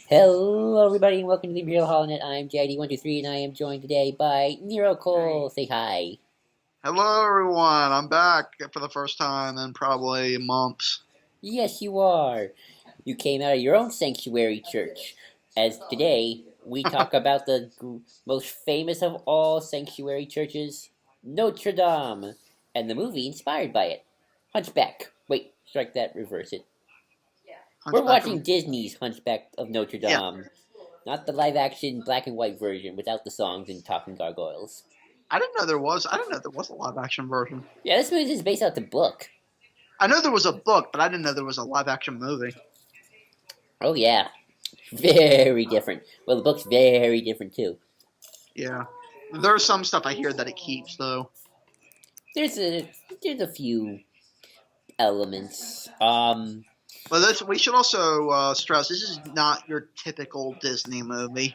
Hello, everybody, and welcome to the Imperial Holonet. I'm JID123, and I am joined today by Nero Cole. Say hi. Hello, everyone. I'm back for the first time in probably months. Yes, you are. You came out of your own sanctuary church, as today we talk about the most famous of all sanctuary churches, Notre Dame, and the movie inspired by it, Hunchback. Wait, strike that, reverse it. We're Hunchback of watching Disney's Hunchback of Notre Yeah, Dame, not the live-action black and white version without the songs and talking gargoyles. I didn't know there was a live action version. Yeah, this movie is based off the book. I know there was a book, but I didn't know there was a live action movie. Oh yeah, very different. Well, the book's very different too. Yeah, there's some stuff I hear that it keeps though. There's a there's a few elements. But we should also stress this is not your typical Disney movie.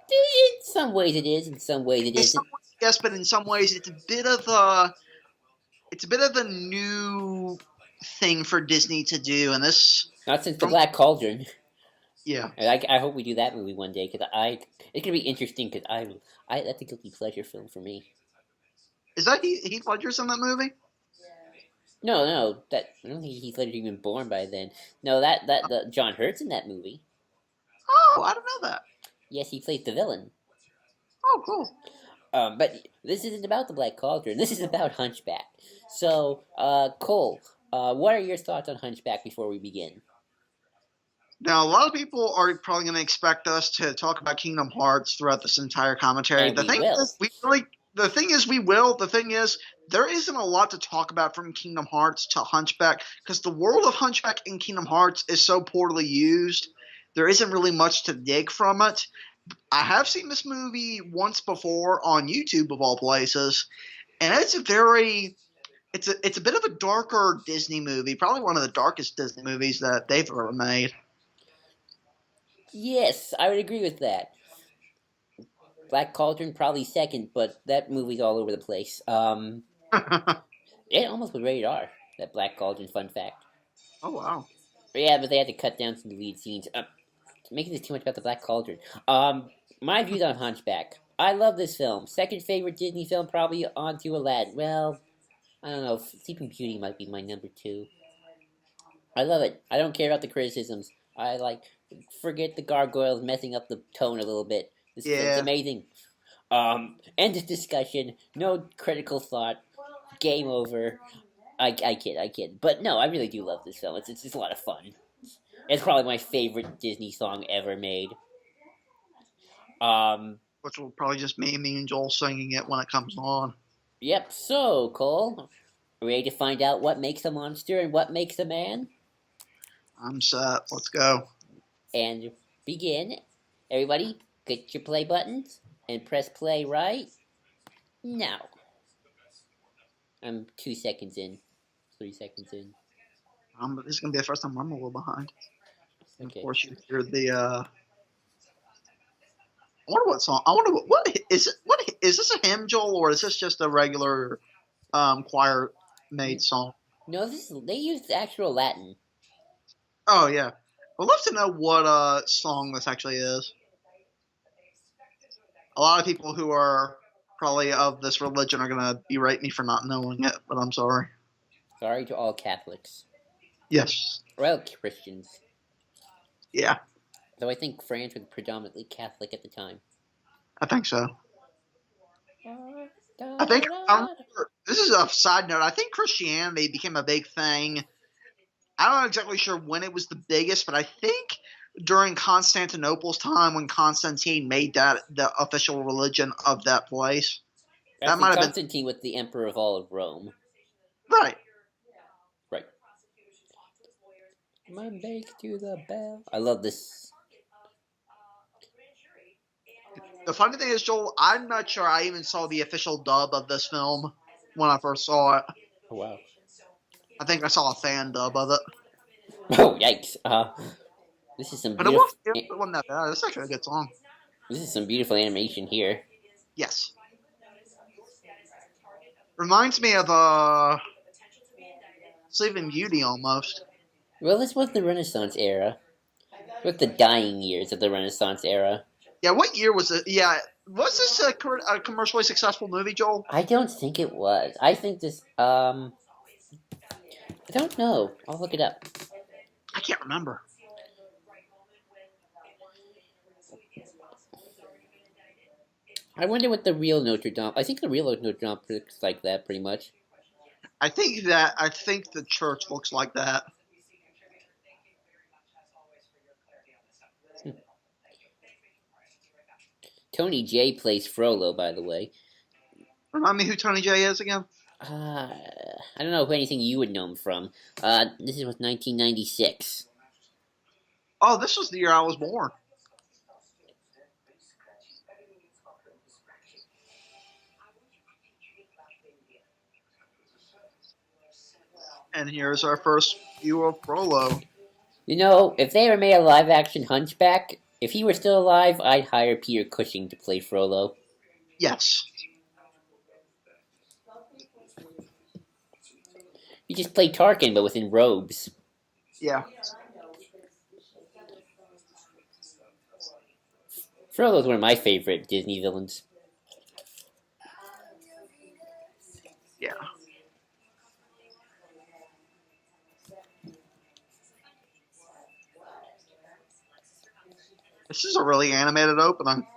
In some ways it is, in some ways it In some isn't. ways, yes, but in some ways it's a bit of a new thing for Disney to do, and this Not since the from Black Cauldron. yeah. And I hope we do that movie one day because it's gonna be interesting because I that's a guilty pleasure film for me. Is that Heath Ledger's in that movie? No, no, that I don't think Heath Ledger even born by then. No, that the John Hurt's in that movie. Oh, I don't know that. Yes, he plays the villain. Oh, cool. But this isn't about the Black Cauldron. This is about Hunchback. So, Cole, what are your thoughts on Hunchback before we begin? Now, a lot of people are probably going to expect us to talk about Kingdom Hearts throughout this entire commentary. And The we thing will. is, we really. The thing is, we will. The thing is, there isn't a lot to talk about from Kingdom Hearts to Hunchback because the world of Hunchback in Kingdom Hearts is so poorly used. There isn't really much to dig from it. I have seen this movie once before on YouTube, of all places, and it's a bit of a darker Disney movie, probably one of the darkest Disney movies that they've ever made. Yes, I would agree with that. Black Cauldron probably second, but that movie's all over the place. Oh It almost was rated R. That Black Cauldron, fun fact. wow. But yeah, but they had to cut down some of the lead scenes. Making this too much about the Black Cauldron. My views on Hunchback. I love this film. Second favorite Disney film, probably on to Aladdin. Well, I don't know. Sleeping Beauty might be my number two. I love it. I don't care about the criticisms. I like forget the gargoyles messing up the tone a little bit. This film's Yeah. amazing. End of discussion. No critical thought. Game over. I kid, I kid. But no, I really do love this film. It's just a lot of fun. It's probably my favorite Disney song ever made. Um, Which will probably just me and Joel singing it when it comes on. yep. So Cole, ready to find out what makes a monster and what makes a man? I'm set. Let's go. And begin. Everybody, get your play buttons and press play right now. I'm 2 seconds in. 3 seconds in. This is gonna be the first time I'm a little behind. And of Okay. course, you hear the. I wonder what song. I wonder what is it? What is this a hymn, Joel, or is this just a regular choir made song? No, they use actual Latin. Oh yeah. I'd love to know what song this actually is. A lot of people who are probably of this religion are gonna berate me for not knowing it, but I'm sorry. Sorry to all Catholics. Yes. Well, Christians. Yeah, Though I think France was predominantly Catholic at the time. I think so. I think I remember, this is a side note. I think Christianity became a big thing. I'm not exactly sure when it was the biggest, but I think during Constantinople's time when Constantine made that the official religion of that place. That Actually, might have been Constantine was the emperor of all of Rome. right. Right. My bake to the bell. I love this. The funny thing is, Joel, I'm not sure I even saw the official dub of this film when I first saw it. Oh, wow. I think I saw a fan dub of it, Oh, yikes. This is some but it beautiful. wasn't that bad. It's actually a good song. This is some beautiful animation here. Yes, reminds me of Sleeping Beauty almost. Well, this was the Renaissance era. With the dying years of the Renaissance era. Yeah, what year was it? Yeah, was this a commercially successful movie, Joel? I don't think it was. I think this. I don't know. I'll look it up. I can't remember. I wonder what the real Notre Dame. I think the real Notre Dame looks like that pretty much. I think the church looks like that. Tony J plays Frollo, by the way. Remind me who Tony J is again? Uh, I don't know if anything you would know him from. This was 1996. Oh, this was the year I was born. And here's our first view of Frollo. You know, if they ever made a live action Hunchback, if he were still alive, I'd hire Peter Cushing to play Frollo. Yes. He just played Tarkin, but within robes. Yeah. Frollo's one of my favorite Disney villains. Yeah. This is a really animated opening.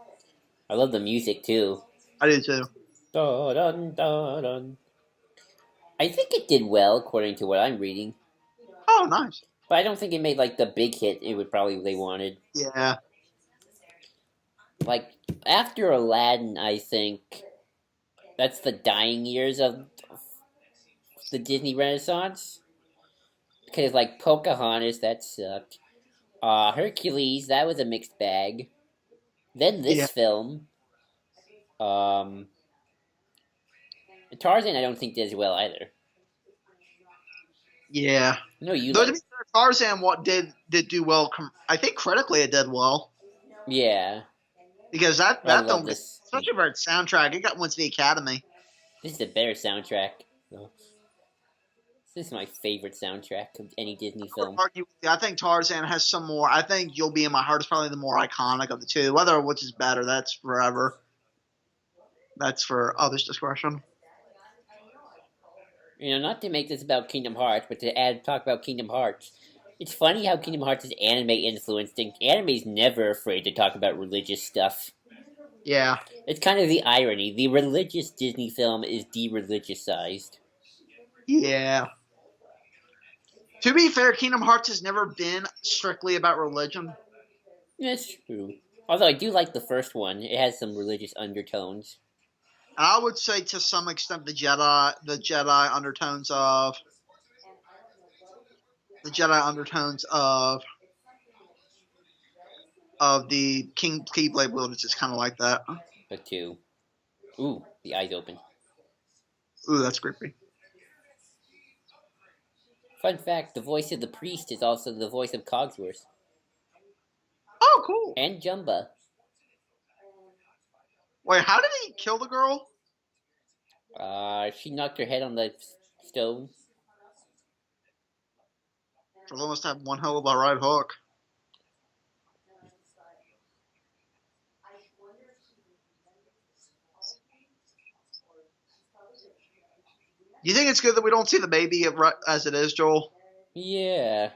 I love the music too. I do too. Dun, dun, dun, dun. I think it did well, according to what I'm reading. Oh, nice. But I don't think it made like the big hit it would probably they wanted. Yeah. Like after Aladdin, I think that's the dying years of the Disney Renaissance. Because like Pocahontas, that sucked. Hercules, that was a mixed bag. Then Yeah. this film. Um, Tarzan, I don't think did as well either. Yeah. No, you Though to like. be fair, Tarzan what did do well. I think critically it did well Yeah, because that I love film, this. especially for its soundtrack, it got went to the Academy. This is a better soundtrack. This is my favorite soundtrack of any Disney I would film. argue with you. I think Tarzan has some more. I think You'll Be in My Heart is probably the more iconic of the two. Whether which is better, that's forever. That's for others' discretion. You know, not to make this about Kingdom Hearts, but to talk about Kingdom Hearts. It's funny how Kingdom Hearts is anime influenced, and anime's never afraid to talk about religious stuff. Yeah. It's kind of the irony. The religious Disney film is de-religiousized. Yeah. To be fair, Kingdom Hearts has never been strictly about religion. That's true. Although I do like the first one. It has some religious undertones. And I would say to some extent the Jedi undertones of the Keyblade Wilderness is kind of like that. But two. Ooh, the eyes open. Ooh, that's creepy. Fun fact, the voice of the priest is also the voice of Cogsworth. Oh, cool. And Jumba. Wait, how did he kill the girl? She knocked her head on the stone. She must have one hell of a right hook. You think it's good that we don't see the baby as it is, Joel? Yeah.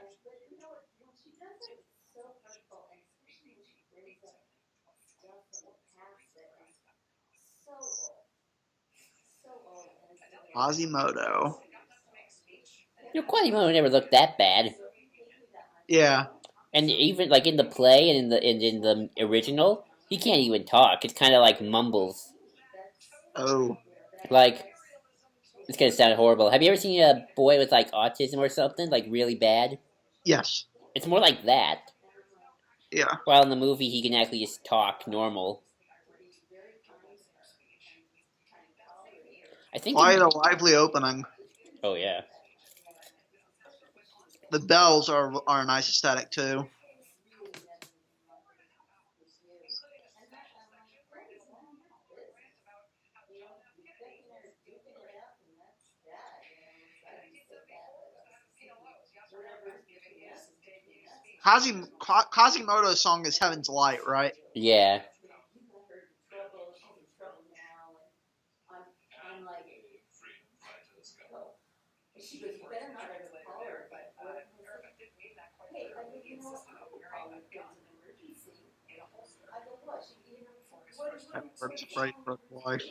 Quasimodo. You know, Quasimodo never looked that bad. Yeah. And even like in the play and in the original, he can't even talk. It's kind of like mumbles. Oh. Like it's gonna sound horrible. Have you ever seen a boy with like autism or something like really bad? Yes. It's more like that. Yeah. While in the movie, he can actually just talk normal. I think. Quite a lively opening. Oh yeah. The bells are a nice aesthetic too. Quasimodo's song is Heaven's Light, right? Yeah. Birds afraid for his life.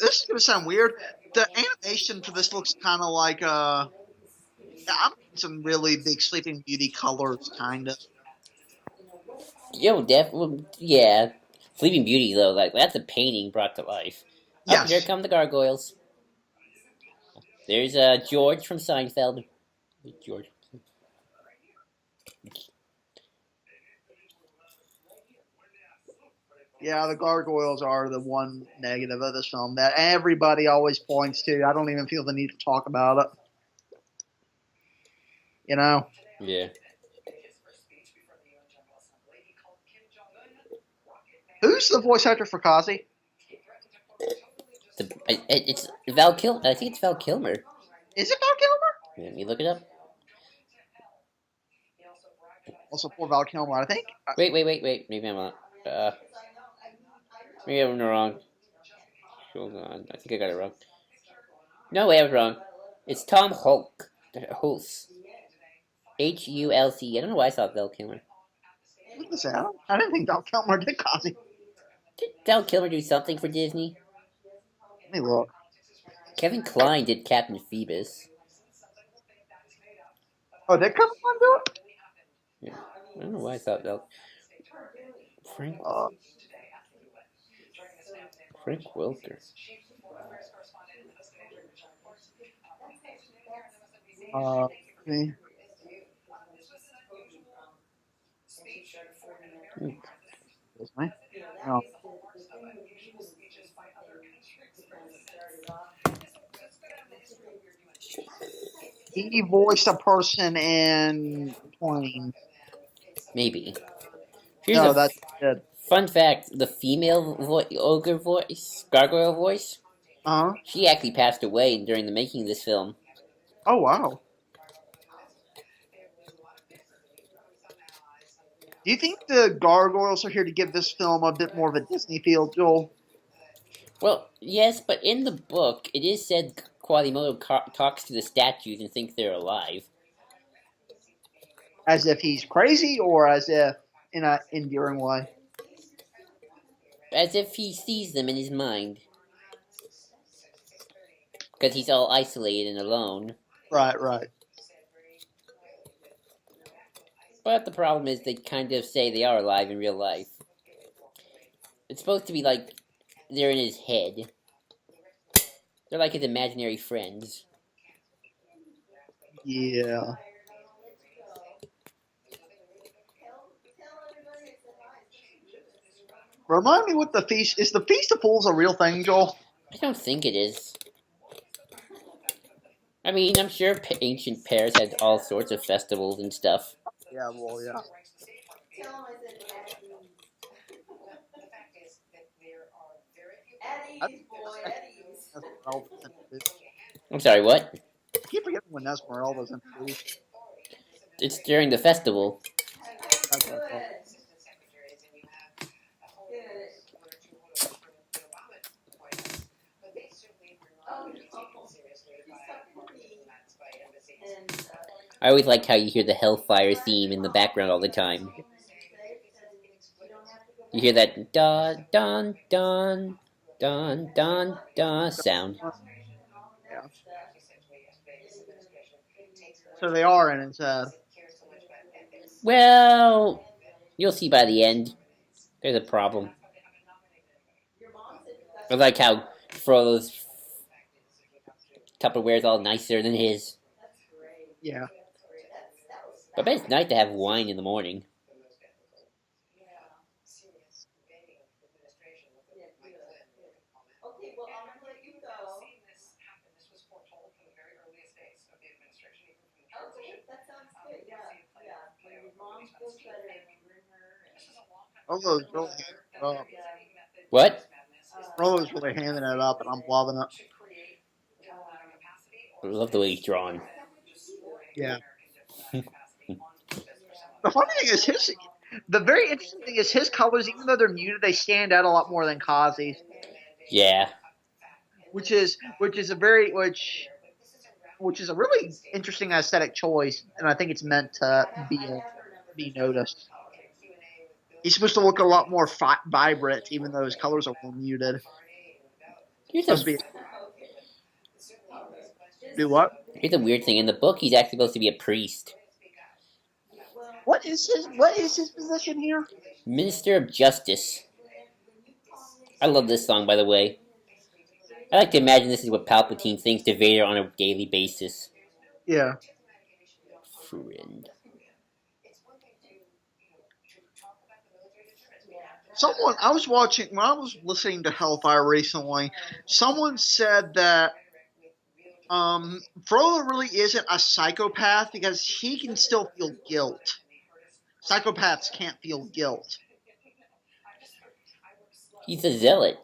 This is gonna sound weird. The animation for this looks kind of like I'm some really big Sleeping Beauty colors, kind of. Yo, yeah. Sleeping Beauty, though, like, that's a painting brought to life. Up here Yes. come the gargoyles. There's George from Seinfeld. George. Yeah, the gargoyles are the one negative of this film that everybody always points to. I don't even feel the need to talk about it. You know? Yeah. Who's the voice actor for Kazi? It's Val Kilmer. I think it's Val Kilmer. Is it Val Kilmer? Let me look it up. Also for Val Kilmer, I think. Wait. Maybe I'm not. Maybe I'm wrong. Hold on. I think I got it wrong. No way, I was wrong. It's Tom Hulk. Hulse. Hulc. I don't know why I thought Val Kilmer. I didn't think Val Kilmer did Kazi. Did Val Kilmer do something for Disney? Let me look. Kevin Kline did Captain Phoebus. Oh, did Kevin Kline do it? Yeah. I don't know why I thought Val. Frank. Frank Welker. Okay. Excuse me. No. He voiced a person in Twain. Maybe. Here's No, a that's it. fun fact: the female ogre voice, gargoyle voice, Uh huh. she actually passed away during the making of this film. Oh wow. Do you think the gargoyles are here to give this film a bit more of a Disney feel, Joel? Well, yes, but in the book, it is said Quasimodo talks to the statues and thinks they're alive. As if he's crazy, or as if in an endearing way? As if he sees them in his mind. Because he's all isolated and alone. Right, right. But the problem is they kind of say they are alive in real life. It's supposed to be like they're in his head. They're like his imaginary friends. Yeah. Remind me what the feast is. The Feast of Fools a real thing, Joel? I don't think it is. I mean, I'm sure ancient Paris had all sorts of festivals and stuff. Yeah, well, yeah. I I'm sorry, what? keep forgetting when Esmeralda's introduced. It's during the festival. That's what I thought. I always like how you hear the Hellfire theme in the background all the time. You hear that dun dun dun dun dun dun sound. Yeah. So they are in his head. Well, you'll see by the end. There's a problem. I like how Frollo's Tupperware's all nicer than his. Yeah. But I bet it's nice to have wine in the morning. Rolo's really handing it up. What? Rolo's really handing it up, and I'm loving it. I love the way he's drawn. Yeah. The funny thing is the very interesting thing is his colors, even though they're muted, they stand out a lot more than Kazi's, Yeah. which is a really interesting aesthetic choice, and I think it's meant to be noticed. He's supposed to look a lot more vibrant, even though his colors are more muted. Here's Supposed a to be do what? here's a weird thing. In the book, he's actually supposed to be a priest. What is his position here? Minister of Justice. I love this song, by the way. I like to imagine this is what Palpatine thinks to Vader on a daily basis. Yeah. Friend. I was watching when I was listening to Hellfire recently. Someone said that Frollo really isn't a psychopath because he can still feel guilt. Psychopaths can't feel guilt. He's a zealot.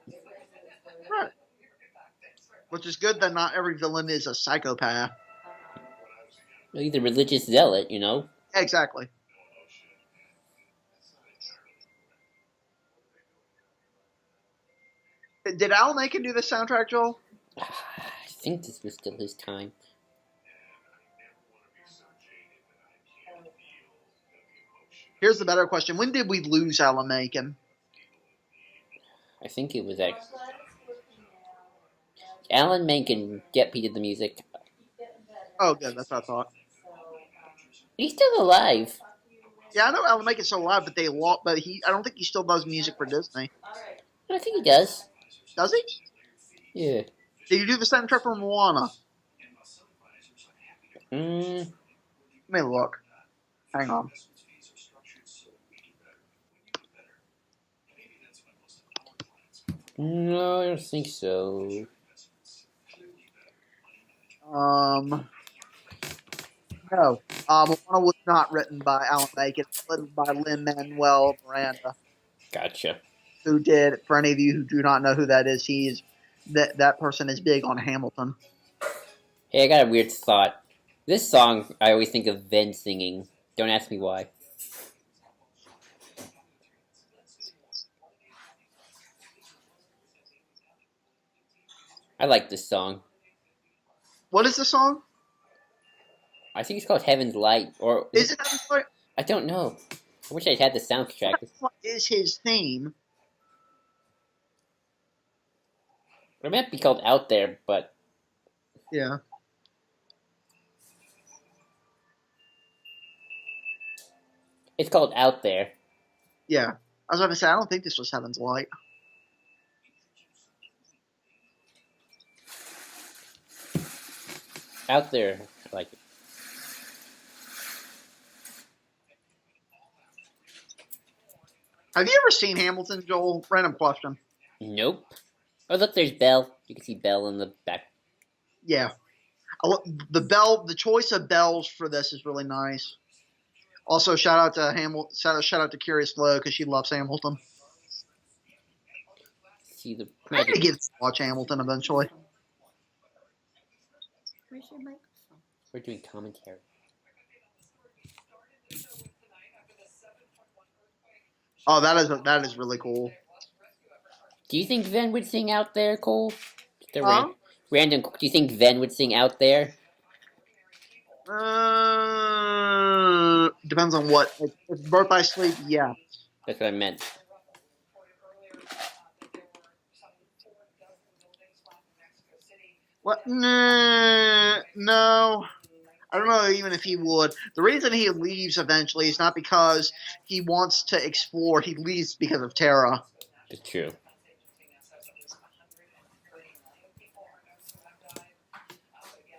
Right. Which is good that not every villain is a psychopath. He's a religious zealot, you know? Exactly. Did Alan Menken do the soundtrack, Joel? I think this was still his time. Here's the better question. When did we lose Alan Menken? I think it was Alan Menken did the music. Oh, good. That's what I thought. He's still alive. Yeah, I know Alan Menken's still alive, but I don't think he still does music for Disney. I think he does. Does he? Yeah. Did you do the soundtrack for Moana? Hmm. Let me look. Hang on. No, I don't think so. No. Moana was not written by Alan Menken. It was written by Lin-Manuel Miranda, Gotcha. who did. For any of you who do not know who that is, that person is big on Hamilton. Hey, I got a weird thought. This song, I always think of Ven singing. Don't ask me why. I like this song. What is the song? I think it's called Heaven's Light, or Is it Heaven's Light? I don't know. I wish I had the soundtrack. What is his theme? It might be called Out There, but Yeah. it's called Out There. Yeah. I was about to say, I don't think this was Heaven's Light. Out There. I like it. Have you ever seen Hamilton, Joel? Random question. Nope. Oh, look, there's Belle. You can see Belle in the back. Yeah. The choice of bells for this is really nice. Also, shout out to Hamilton. Shout out to Curious Low because she loves Hamilton. See the I'm gonna get to watch Hamilton eventually. Where's your microphone? We're doing commentary. Oh, that is really cool. Do you think Ven would sing Out There, Cole? Huh? Random. Do you think Ven would sing Out There? Depends on what. If it's Birth by Sleep, yeah. That's what I meant. What? No. I don't know even if he would. The reason he leaves eventually is not because he wants to explore. He leaves because of Terra. It's true.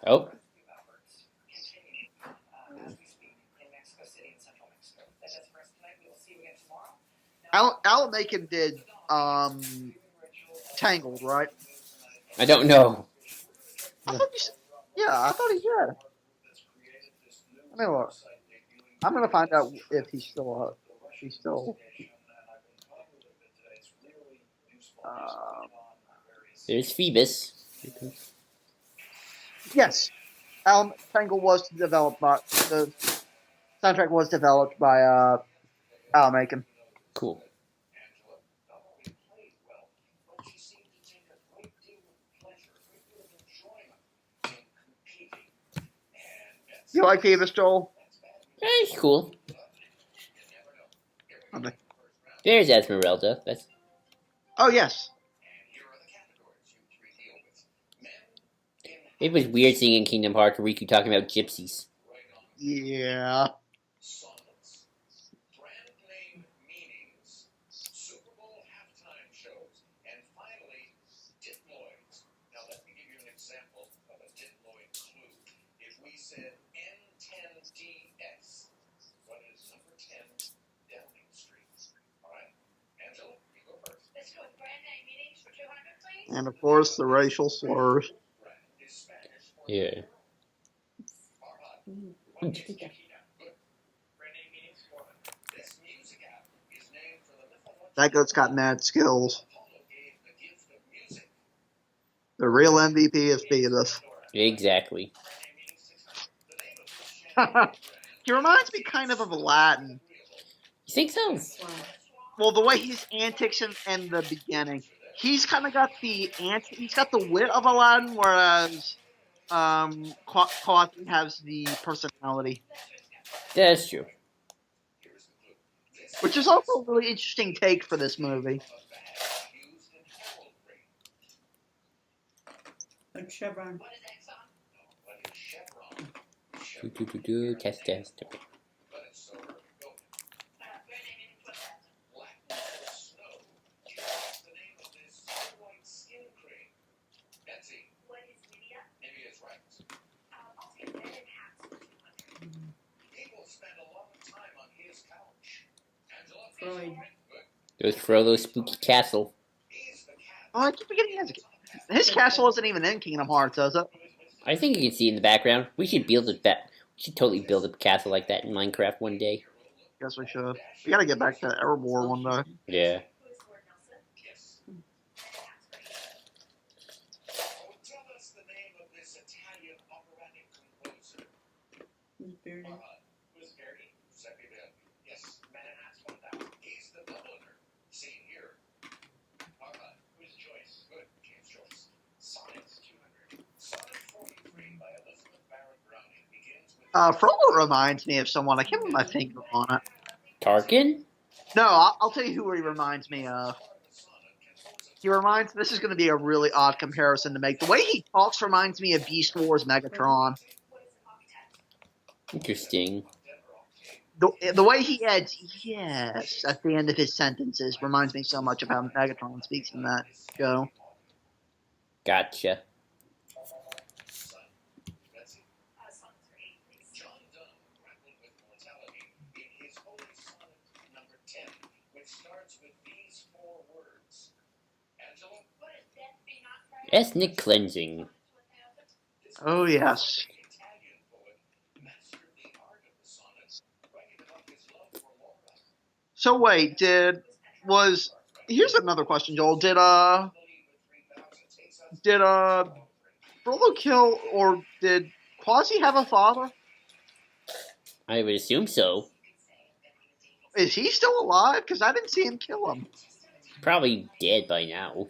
Oh. Alan Menken did Tangled, right? I don't know. I thought I thought he did. Let me look. I'm gonna find out if he's still. There's Phoebus. Yes. Tangle was developed by the soundtrack was developed by Alan Menken. Cool. You like Phoebus, Joel? It's cool. Okay. There's Esmeralda. That's Oh yes. it was weird seeing in Kingdom Hearts Riku talking about gypsies. Yeah. And of course, the racial slurs. Yeah. That goat's got mad skills. The real MVP is Phoebus. Exactly. He reminds me kind of Aladdin. You think so? Well, the way his antics in the beginning, he's kind of got he's got the wit of Aladdin, whereas Quasimodo has the personality, That's true. which is also a really interesting take for this movie. Like Chevron. Test. Freud. There's Frollo's spooky castle. Oh, I keep forgetting his castle isn't even in Kingdom Hearts, is it? I think you can see in the background. We should build it back. We should totally build a castle like that in Minecraft one day. Guess we should. We gotta get back to Erebor one day. Yeah. Who's Beardy? Frollo reminds me of someone. I can't put my finger on it. Tarkin? No, I'll tell you who he reminds me of. This is going to be a really odd comparison to make. The way he talks reminds me of Beast Wars Megatron. Interesting. The way he adds yes at the end of his sentences reminds me so much of how Megatron speaks in that show. Gotcha. Ethnic cleansing. Oh yes. So wait, here's another question, Joel. Did Frollo kill, or did Quasi have a father? I would assume so. Is he still alive? Because I didn't see him kill him. Probably dead by now.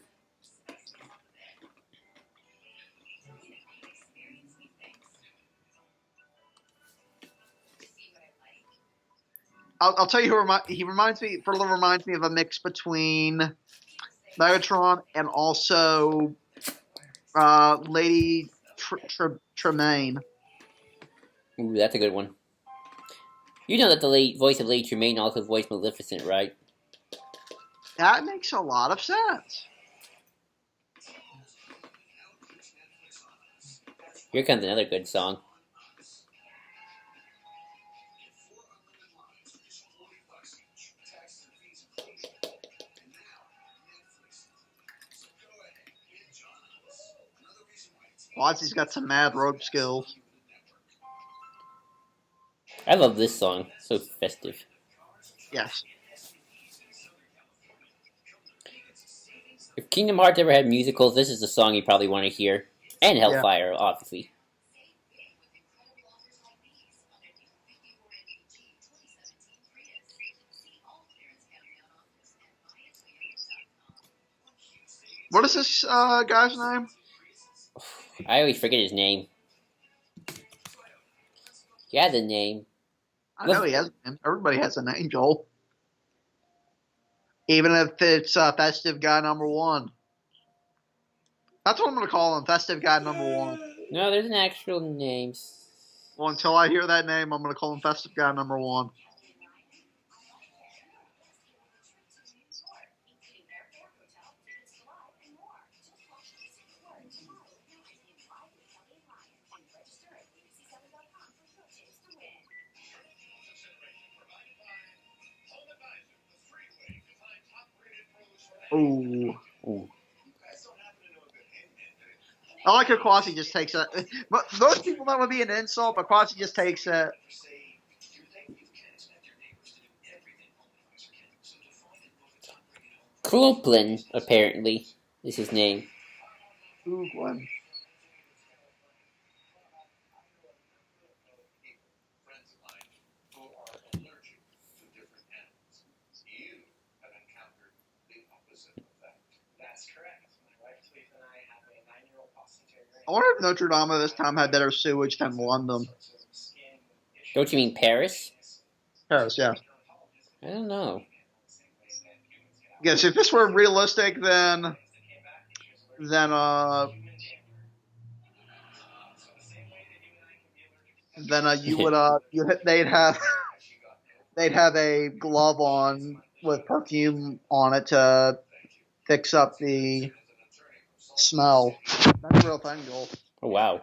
I'll tell you who Frollo reminds me of a mix between Megatron and also Lady Tremaine. Ooh, that's a good one. You know that the voice of Lady Tremaine also voiced Maleficent, right? That makes a lot of sense. Here comes another good song. Quasi's got some mad rope skills. I love this song. So festive. Yes. If Kingdom Hearts ever had musicals, this is the song you probably want to hear. And Hellfire, obviously. What is this guy's name? I always forget his name. He had a name. I know he has a name. Everybody has a name, Joel. Even if it's Festive Guy number 1. That's what I'm going to call him, Festive Guy number 1. No, there's an actual name. Well, until I hear that name, I'm going to call him Festive Guy number 1. Ooh. Ooh. I like how Quasi just takes it. But most people that would be an insult, but Quasi just takes it. Copeland, apparently, is his name. Ooh, Glenn. I wonder if Notre Dame this time had better sewage than London. Don't you mean Paris? Paris, yeah. I don't know. Yes, if this were realistic, then you would they'd have a glove on with perfume on it to fix up the smell. That's a real thing, Joel. Oh, wow.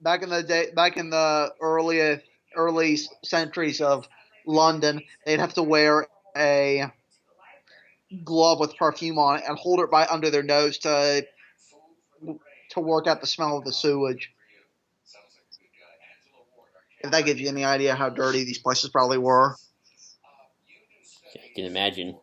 Back in the early centuries of London, they'd have to wear a glove with perfume on it and hold it right under their nose to work out the smell of the sewage. If that gives you any idea how dirty these places probably were. I can imagine.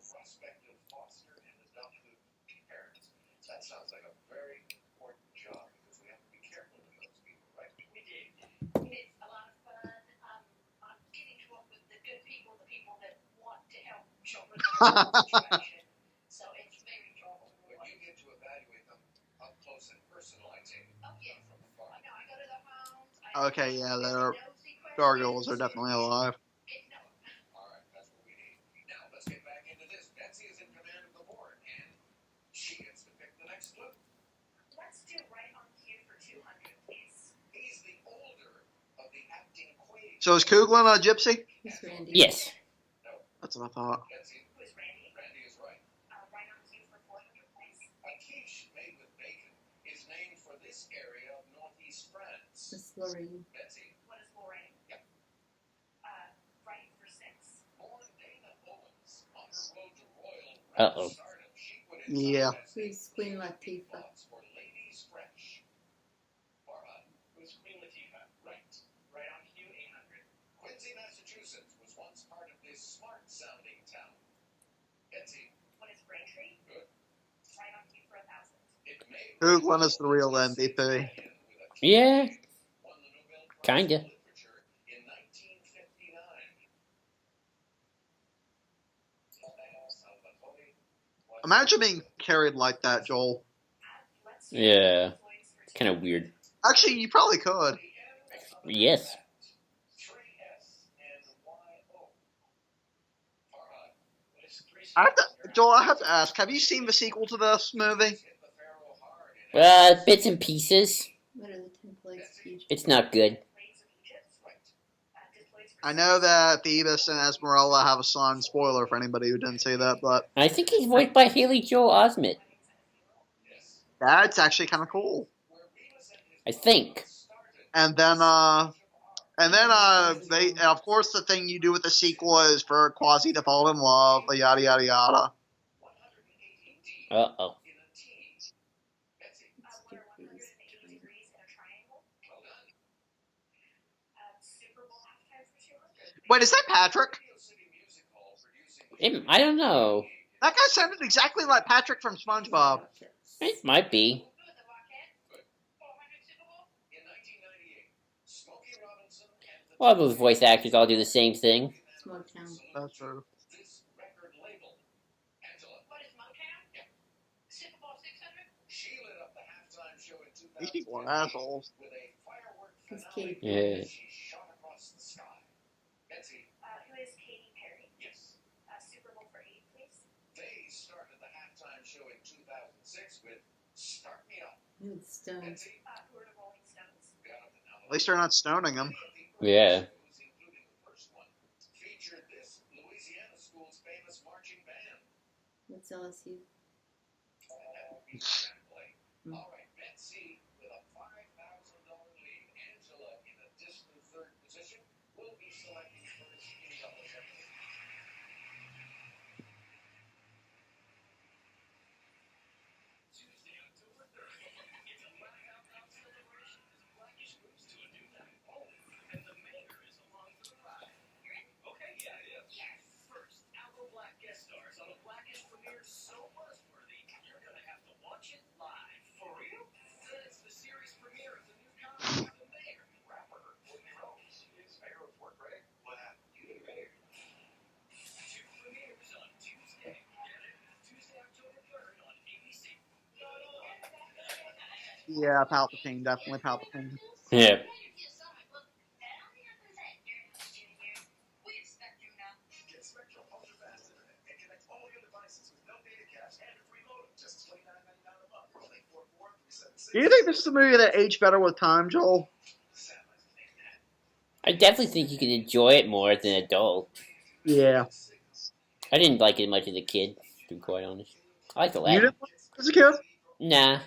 Okay, yeah, their gargoyles are definitely alive. So is Kuglin a gypsy? Yes. That's what I thought. Miss Lorraine. Uh-oh. Yeah. She's Queen Latifah. Kuglin is the real MVP. Yeah. Kinda. Imagine being carried like that, Joel. Yeah. Kind of weird. Actually, you probably could. Yes. Joel, I have to ask, have you seen the sequel to this movie? Bits and pieces. What are the 10 plagues of Egypt? It's not good. I know that Phoebus and Esmeralda have a son. Spoiler for anybody who didn't see that, but I think he's voiced by Haley Joel Osment. that's actually kind of cool. I think. And then they, of course, the thing you do with the sequel is for Quasi to fall in love, yada yada yada. Uh-oh. Wait, is that Patrick? I don't know. That guy sounded exactly like Patrick from SpongeBob. It might be. All those voice actors all do the same thing. Small town. That's true. These people are assholes. It's Katy Yeah. Perry. And Stones. At least they're not stoning them. Yeah. What's LSU? Yeah, Palpatine, definitely Palpatine. Yeah. Do you think this is a movie that aged better with time, Joel? I definitely think you can enjoy it more as an adult. Yeah. I didn't like it much as a kid, to be quite honest. I liked You Aladdin. didn't like it as a kid? Nah.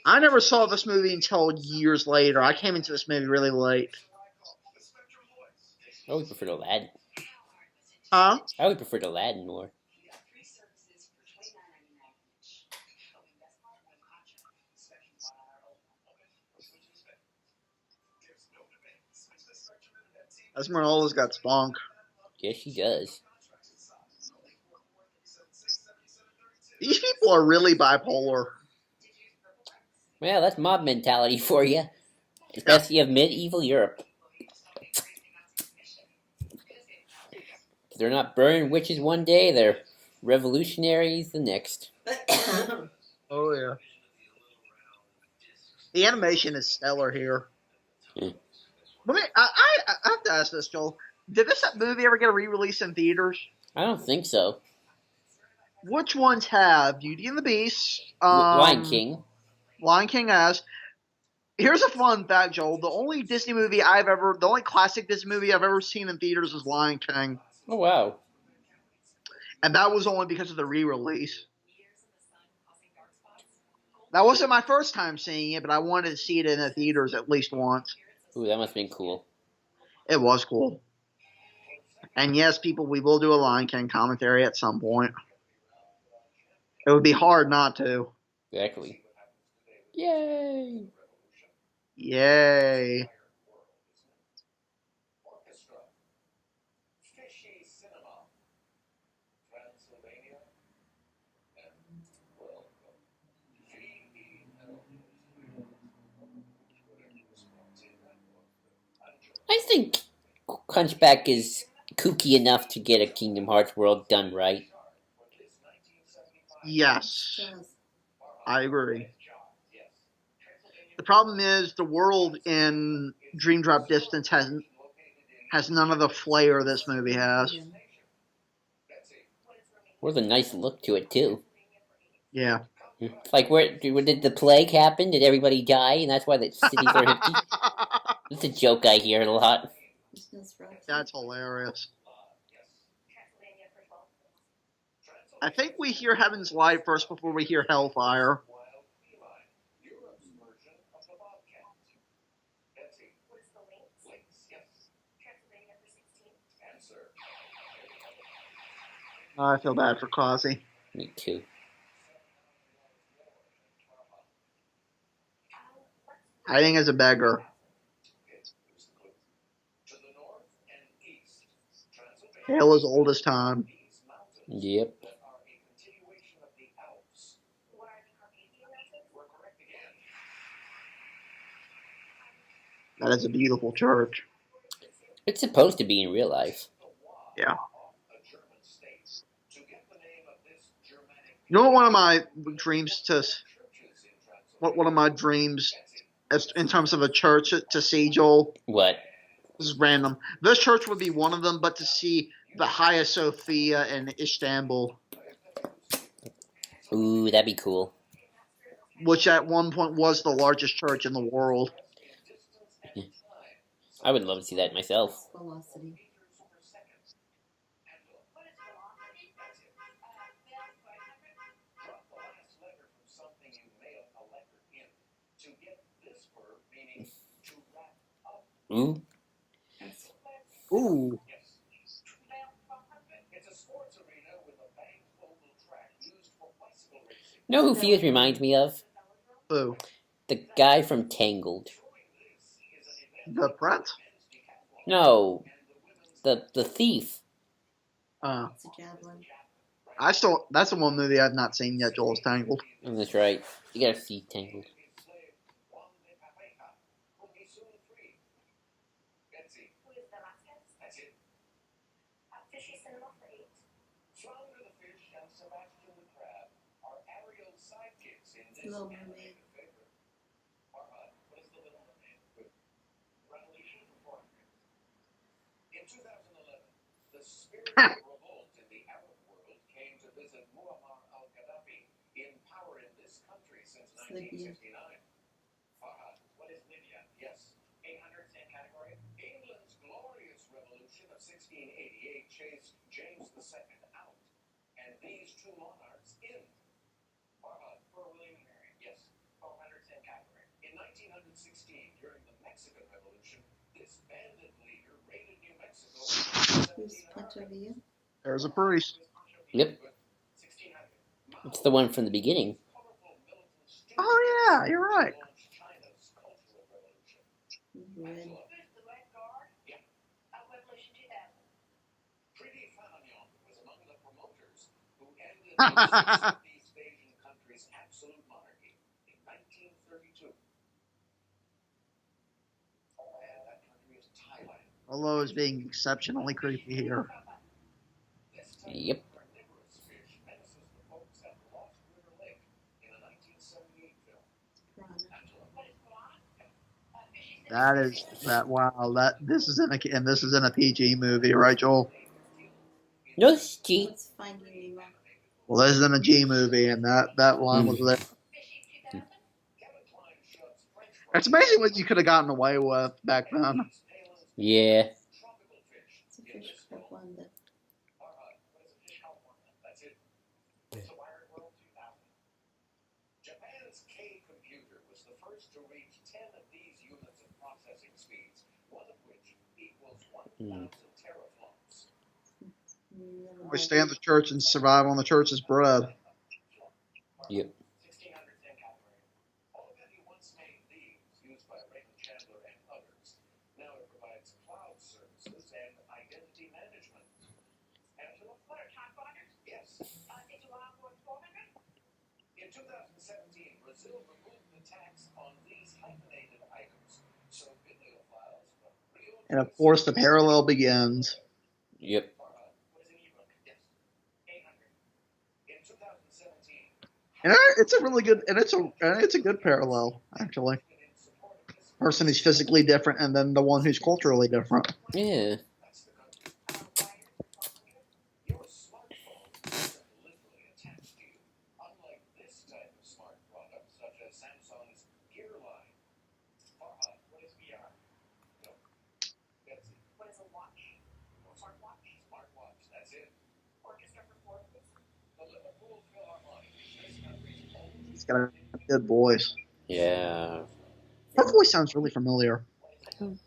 I never saw this movie until years later. I came into this movie really late. I always preferred Aladdin. Huh? I always preferred Aladdin more. Esmeralda's got spunk. Yes, she does. These people are really bipolar. Well, that's mob mentality for you. Especially of medieval Europe. They're not burning witches one day, they're revolutionaries the next. Oh, yeah. The animation is stellar here. Mm. I have to ask this, Joel. Did this movie ever get a re-release in theaters? I don't think so. Which ones have? Beauty and the Beast. Lion King. Lion King has. Here's a fun fact, Joel. The only classic Disney movie I've ever seen in theaters was Lion King. Oh, wow. And that was only because of the re-release. That wasn't my first time seeing it, but I wanted to see it in the theaters at least once. Ooh, that must have been cool. It was cool. And yes, people, we will do a Lion King commentary at some point. It would be hard not to. Exactly. Yay! Yay. I think Hunchback is kooky enough to get a Kingdom Hearts world done right. Yes, Does. I agree. The problem is the world in Dream Drop Distance has none of the flair this movie has. Yeah. There's a nice look to it, too. Yeah. Like, where did the plague happen? Did everybody die, and that's why the cities are empty? That's a joke I hear a lot. That's hilarious. I think we hear Heaven's Light first before we hear Hellfire. I feel bad for Quasi. Me too. Hiding as a beggar. Tale as old as time. Yep. That is a beautiful church. It's supposed to be in real life. Yeah. You know what one of my dreams to one of my dreams, in terms of a church to see, Joel? What? This is random. This church would be one of them, but to see the Hagia Sophia in Istanbul, Ooh, that'd be cool. which at one point was the largest church in the world. I would love to see that myself. Velocity. Ooh. Ooh. Know who Fuse reminds me of? Who? The guy from Tangled. The prince? No, the thief. It's a javelin. That's the one movie I've not seen yet, Joel's Tangled. Oh, that's right. You gotta see Tangled. Little Mermaid. Libya. Who's Pantovia? There's a priest. Yep. It's the one from the beginning. Oh yeah, you're right. Red. Although it's being exceptionally creepy here. Yep. Wow, this is in a PG movie, right, Joel? No, G. What's Finding Nemo? Well, this is in a G movie, and that line was there. It's amazing what you could have gotten away with back then. Yeah. It's a fish crab wanda. Mm. We stay in the church and survive on the church's bread. Yep. And of course, the parallel begins. Yep. And it's a really good, and it's a good parallel, actually. Person who's physically different, and then the one who's culturally different. Yeah. He's got a good voice. Yeah. Her voice sounds really familiar. I can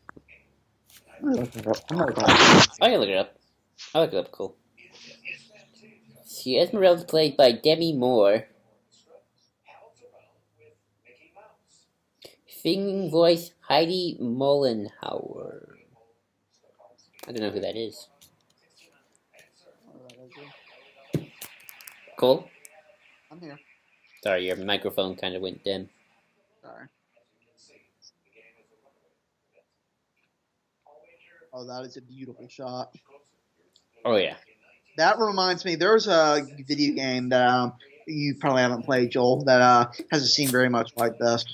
look it up. I'll look it up. Cool. See, Esmeralda's played by Demi Moore. Singing voice Heidi Mollenhauer. I don't know who that is. Cole? I'm here. Sorry, your microphone kind of went dim. Sorry. Oh, that is a beautiful shot. Oh, yeah. That reminds me, there's a video game that you probably haven't played, Joel, that hasn't seemed very much like this,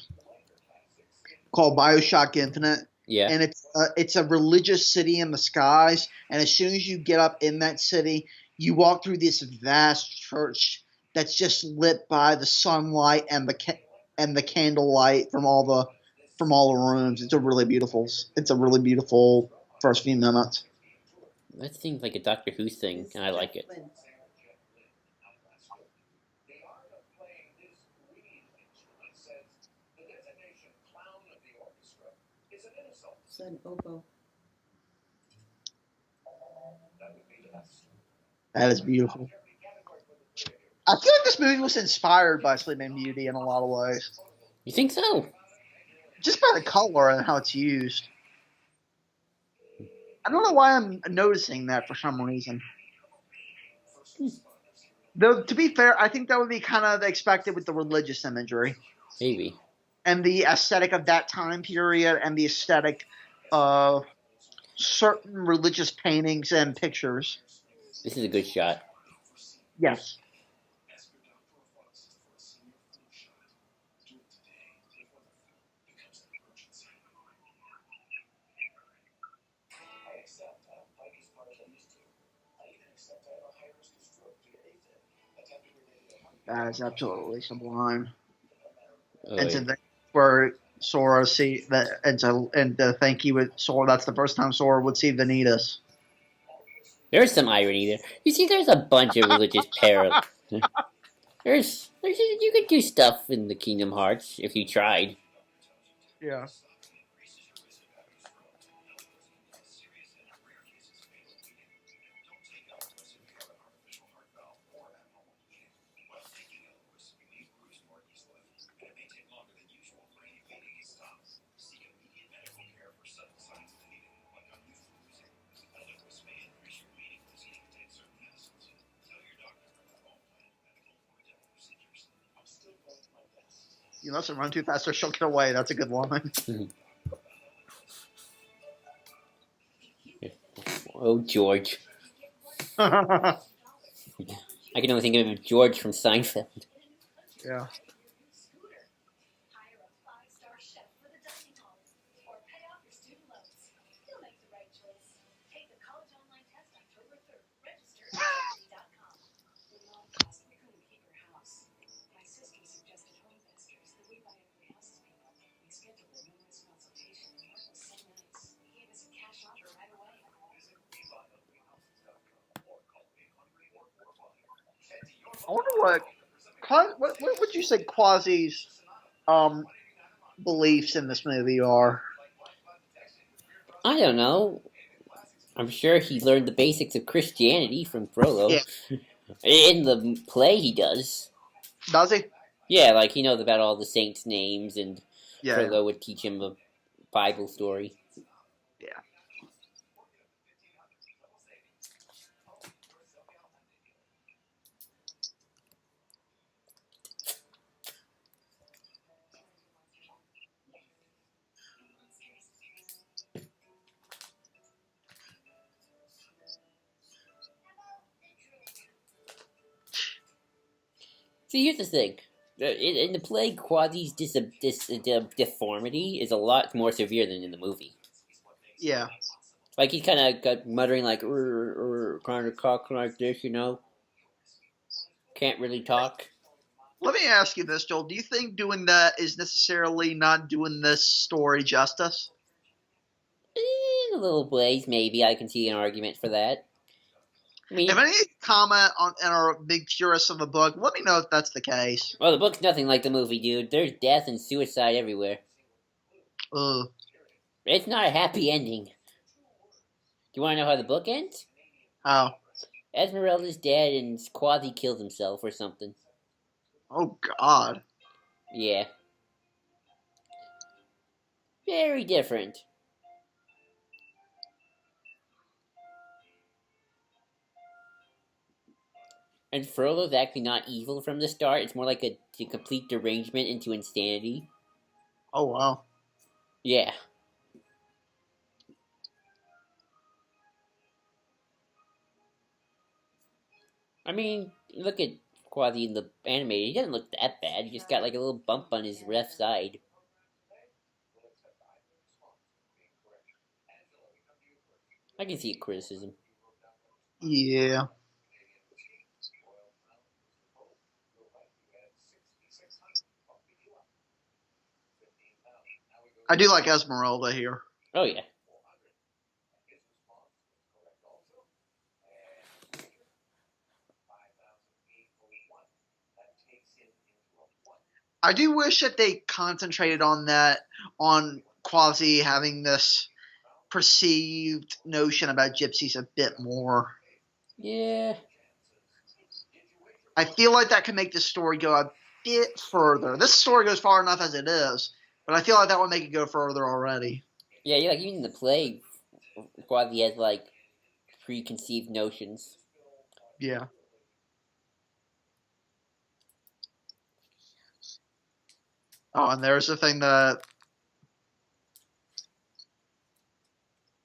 called Bioshock Infinite. Yeah. And it's a religious city in the skies. And as soon as you get up in that city, you walk through this vast church that's just lit by the sunlight and the candlelight from all the rooms. It's a really beautiful first few minutes. That seems like a Doctor Who thing, and I like it. Son oboe. That is beautiful. I feel like this movie was inspired by Sleeping Beauty in a lot of ways. You think so? Just by the color and how it's used. I don't know why I'm noticing that for some reason. Though, to be fair, I think that would be kind of expected with the religious imagery. Maybe. And the aesthetic of that time period and the aesthetic of certain religious paintings and pictures. This is a good shot. Yes. That is absolutely sublime. Oh, And yeah. to think where Sora see that, and to think he would Sora. That's the first time Sora would see Vanitas. There's some irony there. You see, there's a bunch of religious parallels. There's you could do stuff in the Kingdom Hearts if you tried. Yeah. You must have run too fast or she'll get away. That's a good line. Oh, George. Yeah. I can only think of George from Seinfeld. I wonder what would you say Quasi's beliefs in this movie are? I don't know. I'm sure he learned the basics of Christianity from Frollo. Yeah. In the play, he does. Does he? Yeah, like he knows about all the saints' names, and Yeah. Frollo would teach him a Bible story. Yeah. See, here's the thing. In the play, Quasi's deformity is a lot more severe than in the movie. Yeah. Like, he's kind of got muttering, like, kind of talking like this, you know? Can't really talk. Let me ask you this, Joel. Do you think doing that is necessarily not doing this story justice? In a little ways, maybe I can see an argument for that. I mean, If any comment on and are big purists of the book, let me know if that's the case. well, the book's nothing like the movie, dude. There's death and suicide everywhere. Ugh. It's not a happy ending. Do you want to know how the book ends? How? Esmeralda's dead and Quasi kills himself or something. Oh God. Yeah. Very different. And Frollo's actually not evil from the start. It's more like a complete derangement into insanity. Oh wow. Yeah. I mean, look at Quasi in the animated, he doesn't look that bad. He just got like a little bump on his left side. I can see a criticism. Yeah. I do like Esmeralda here. Oh yeah. I do wish that they concentrated on that, on Quasi having this perceived notion about gypsies a bit more. Yeah. I feel like that could make the story go a bit further. This story goes far enough as it is, but I feel like that would make it go further already. Yeah, like even in the play, Quasi has like preconceived notions. Yeah. Oh, and there's the thing that.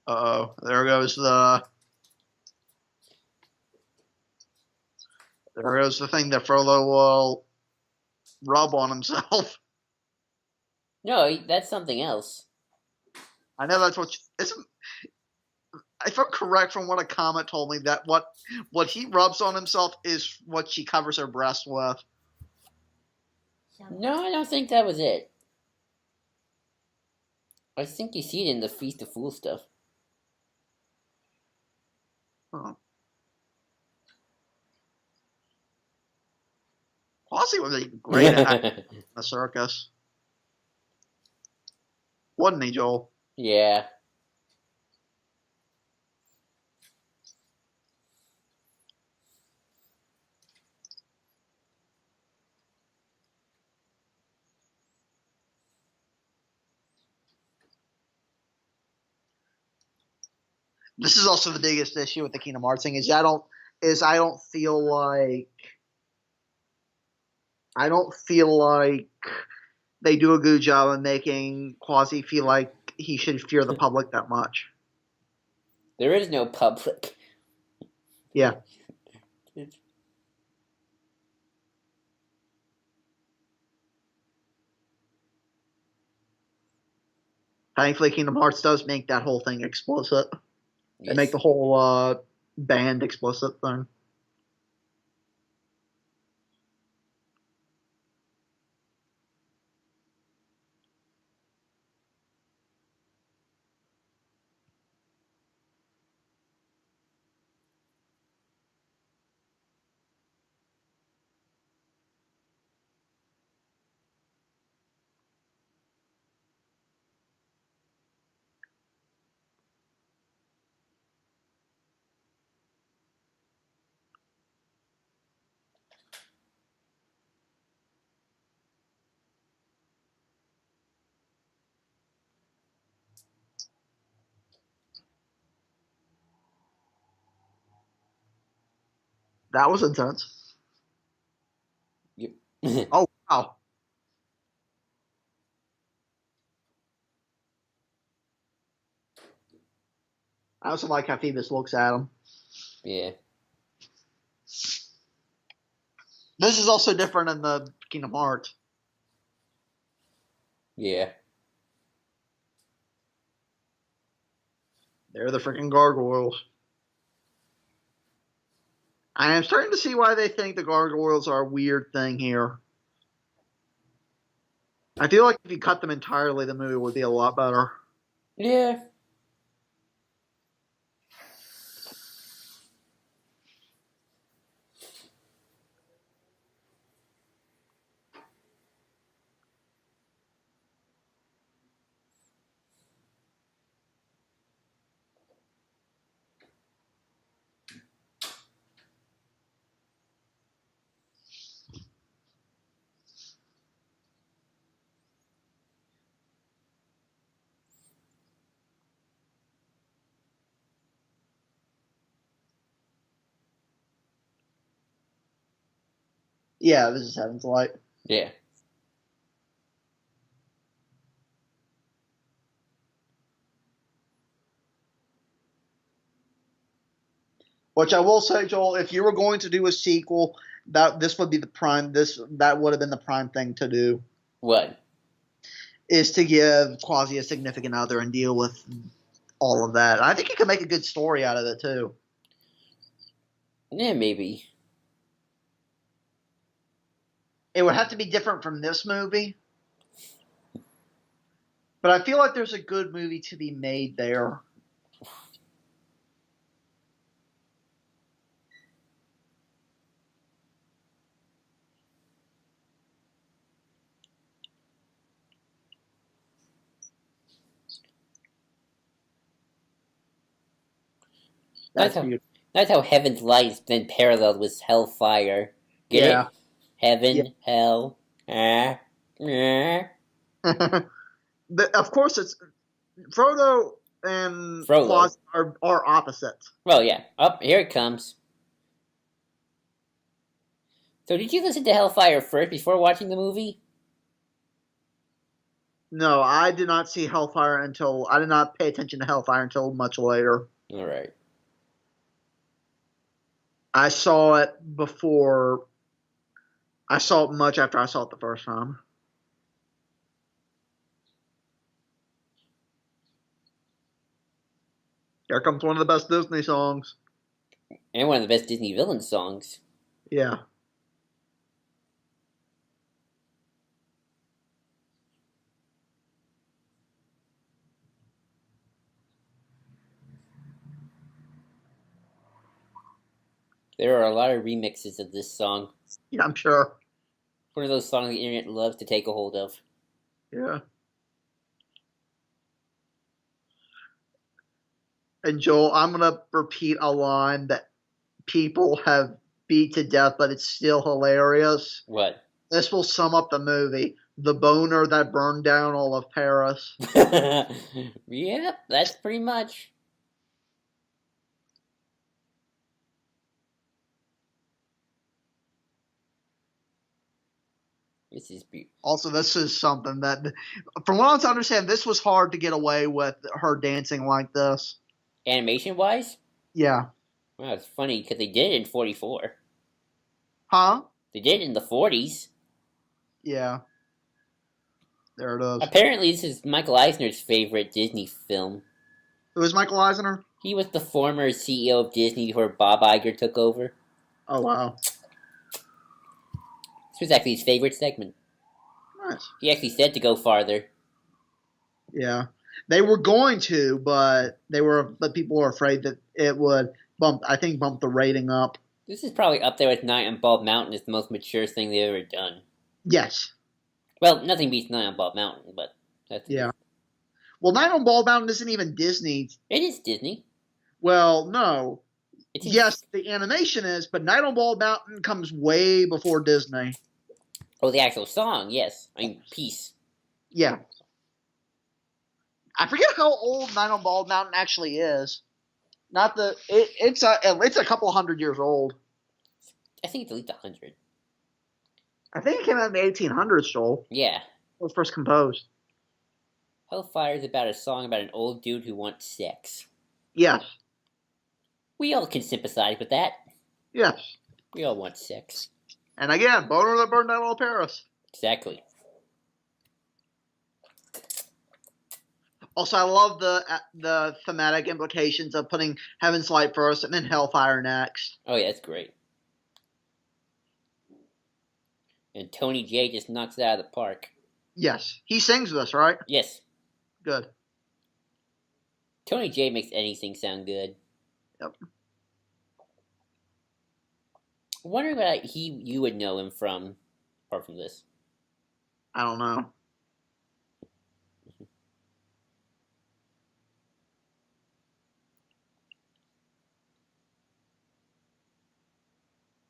Uh-oh. There goes the. There goes the thing that Frollo will rub on himself. No, that's something else. I know that's what. Isn't. If I'm correct from what a comment told me, that what he rubs on himself is what she covers her breast with. No, I don't think that was it. I think you see it in the Feast of Fools stuff. Huh. Quasi was a great actor in the circus. Wasn't he, Joel? Yeah. This is also the biggest issue with the Kingdom Hearts thing is I don't feel like they do a good job of making Quasi feel like he should fear the public that much. There is no public. Yeah. Thankfully, Kingdom Hearts does make that whole thing explicit. They make the whole band explicit thing. That was intense. Yep. Oh, wow. I also like how Phoebus looks at him. Yeah. This is also different in the Kingdom Hearts. Yeah. They're the freaking gargoyles. I am starting to see why they think the gargoyles are a weird thing here. I feel like if you cut them entirely, the movie would be a lot better. Yeah. Yeah, this is Heaven's Light. Yeah. Which I will say, Joel, if you were going to do a sequel, This would be the prime. That would have been the prime thing to do, What? is to give Quasi a significant other and deal with all of that. I think you could make a good story out of it too. Yeah, maybe. It would have to be different from this movie, but I feel like there's a good movie to be made there. That's That's how. beautiful. That's how Heaven's Light then paralleled with Hellfire. Get Yeah. it? Heaven, hell, ah, ah. Of course, it's Frodo and Frollo. Quasi are opposites. Well, yeah. Up here it comes. So, did you listen to Hellfire first before watching the movie? No, I did not see Hellfire until I did not pay attention to Hellfire until much later. All right. I saw it before. I saw it much after I saw it the first time. Here comes one of the best Disney songs. And one of the best Disney villain songs. Yeah. There are a lot of remixes of this song. Yeah, I'm sure. One of those songs the internet loves to take a hold of. Yeah. And Joel, I'm going to repeat a line that people have beat to death, but it's still hilarious. What? This will sum up the movie. The boner that burned down all of Paris. Yep, that's pretty much. This is beautiful. Also, this is something that, from what I understand, this was hard to get away with her dancing like this. Animation wise? Yeah. Wow, it's funny because they did it in 44. Huh? They did it in the 40s. Yeah. There it is. Apparently, this is Michael Eisner's favorite Disney film. Who is Michael Eisner? He was the former CEO of Disney before Bob Iger took over. Oh, wow. This was actually his favorite segment. Nice. He actually said to go farther. Yeah. They were going to, but people were afraid that it would bump the rating up. This is probably up there with Night on Bald Mountain as the most mature thing they've ever done. Yes. Well, nothing beats Night on Bald Mountain, but that's... Yeah. Well, Night on Bald Mountain isn't even Disney. It is Disney. Well, no. It's yes, the animation is, but Night on Bald Mountain comes way before Disney. Oh, the actual song, yes. I mean, Peace. Yeah. I forget how old Night on Bald Mountain actually is. Not the it's a couple hundred years old. I think it's at least 100. I think it came out in the 1800s, Joel. Yeah. It was first composed. Hellfire is about a song about an old dude who wants sex. Yes. We all can sympathize with that. Yes. We all want sex. And again, boner that burned down all Paris. Exactly. Also, I love the thematic implications of putting Heaven's Light first and then Hellfire next. Oh, yeah, that's great. And Tony J just knocks it out of the park. Yes. He sings this, right? Yes. Good. Tony J makes anything sound good. Yep. I'm wondering what you would know him from, apart from this. I don't know.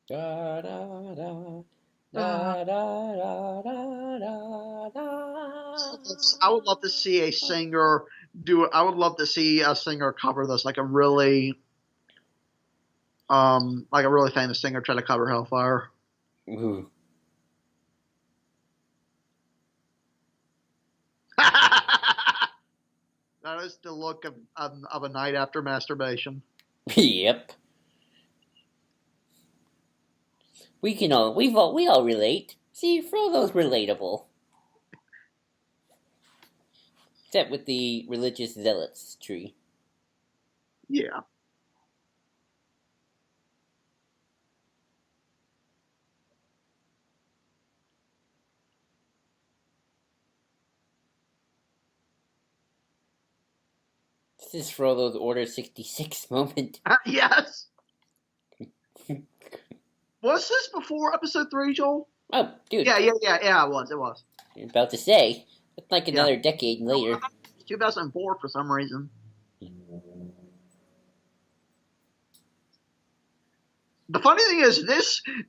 Da, da, da, da, da, da, da, da. I would love to see a singer do it. I would love to see a singer cover this, like a really famous singer try to cover Hellfire. Ooh. That is the look of a night after masturbation. Yep. we all relate. See, Frollo's relatable, except with the religious zealots tree. Yeah. This is Frollo's Order 66 moment. Yes. Was this before episode 3, Joel? Oh, dude. Yeah, it was. I'm about to say, it's like Yeah. another decade later. 2004 for some reason. The funny thing is,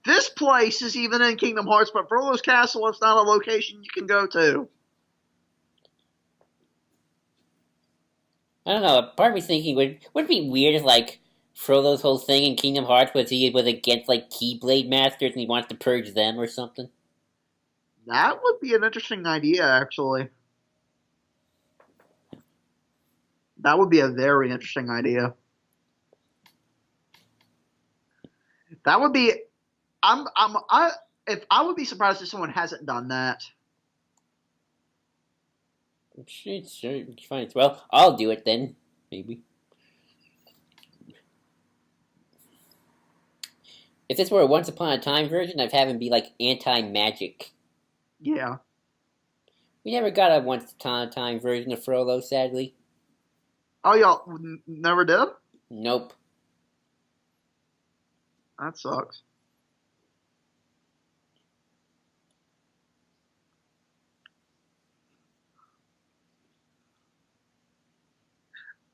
this place is even in Kingdom Hearts, but Frollo's Castle is not a location you can go to. I don't know. Part of me thinking would it be weird if like Frollo's whole thing in Kingdom Hearts was he was against like Keyblade Masters and he wants to purge them or something. That would be an interesting idea, actually. That would be a very interesting idea. That would be. If I would be surprised if someone hasn't done that. Sure, fine. Well, I'll do it then, maybe. If this were a Once Upon a Time version, I'd have him be like anti-magic. Yeah. We never got a Once Upon a Time version of Frollo, sadly. Oh, y'all never did? Nope. That sucks.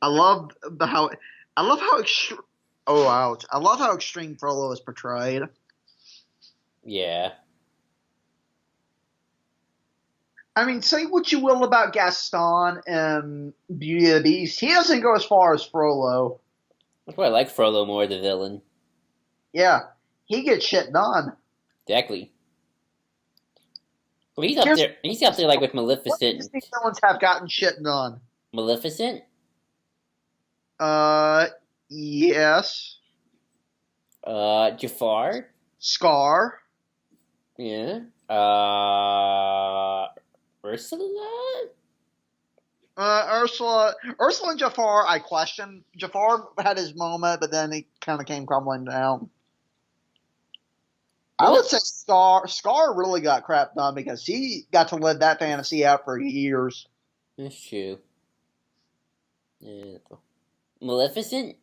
I love how extreme. Oh, ouch! I love how extreme Frollo is portrayed. Yeah. I mean, say what you will about Gaston and Beauty and the Beast, he doesn't go as far as Frollo. That's why I like Frollo more, the villain. Yeah, he gets shit done. Exactly. Well, he's up there. He's up there like with Maleficent. What Disney villains have gotten shit done? Maleficent. Yes. Jafar. Scar. Yeah. Ursula. Ursula and Jafar, I question. Jafar had his moment, but then he kind of came crumbling down. I would say Scar really got crap done because he got to live that fantasy out for years. That's true. Yeah. Maleficent?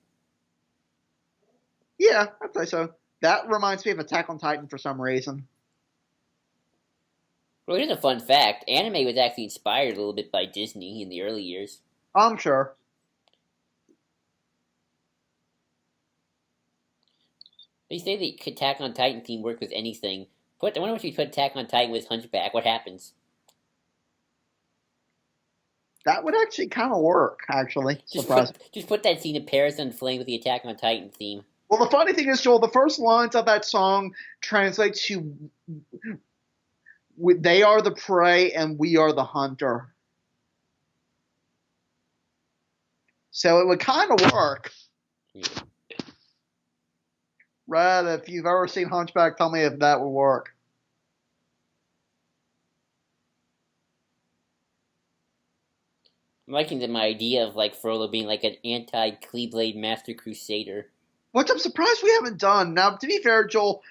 Yeah, I'd say so. That reminds me of Attack on Titan for some reason. Well, here's a fun fact. Anime was actually inspired a little bit by Disney in the early years. I'm sure. They say the Attack on Titan theme worked with anything. I wonder if you put Attack on Titan with Hunchback, what happens? That would actually kind of work, actually. Just put that scene of Paris on flame with the Attack on Titan theme. Well, the funny thing is, Joel, the first lines of that song translate to they are the prey and we are the hunter. So it would kind of work. Yeah. Red, if you've ever seen Hunchback, tell me if that would work. I'm liking my idea of like Frollo being like an anti-Keyblade Master Crusader. Which I'm surprised we haven't done. Now, to be fair, Joel,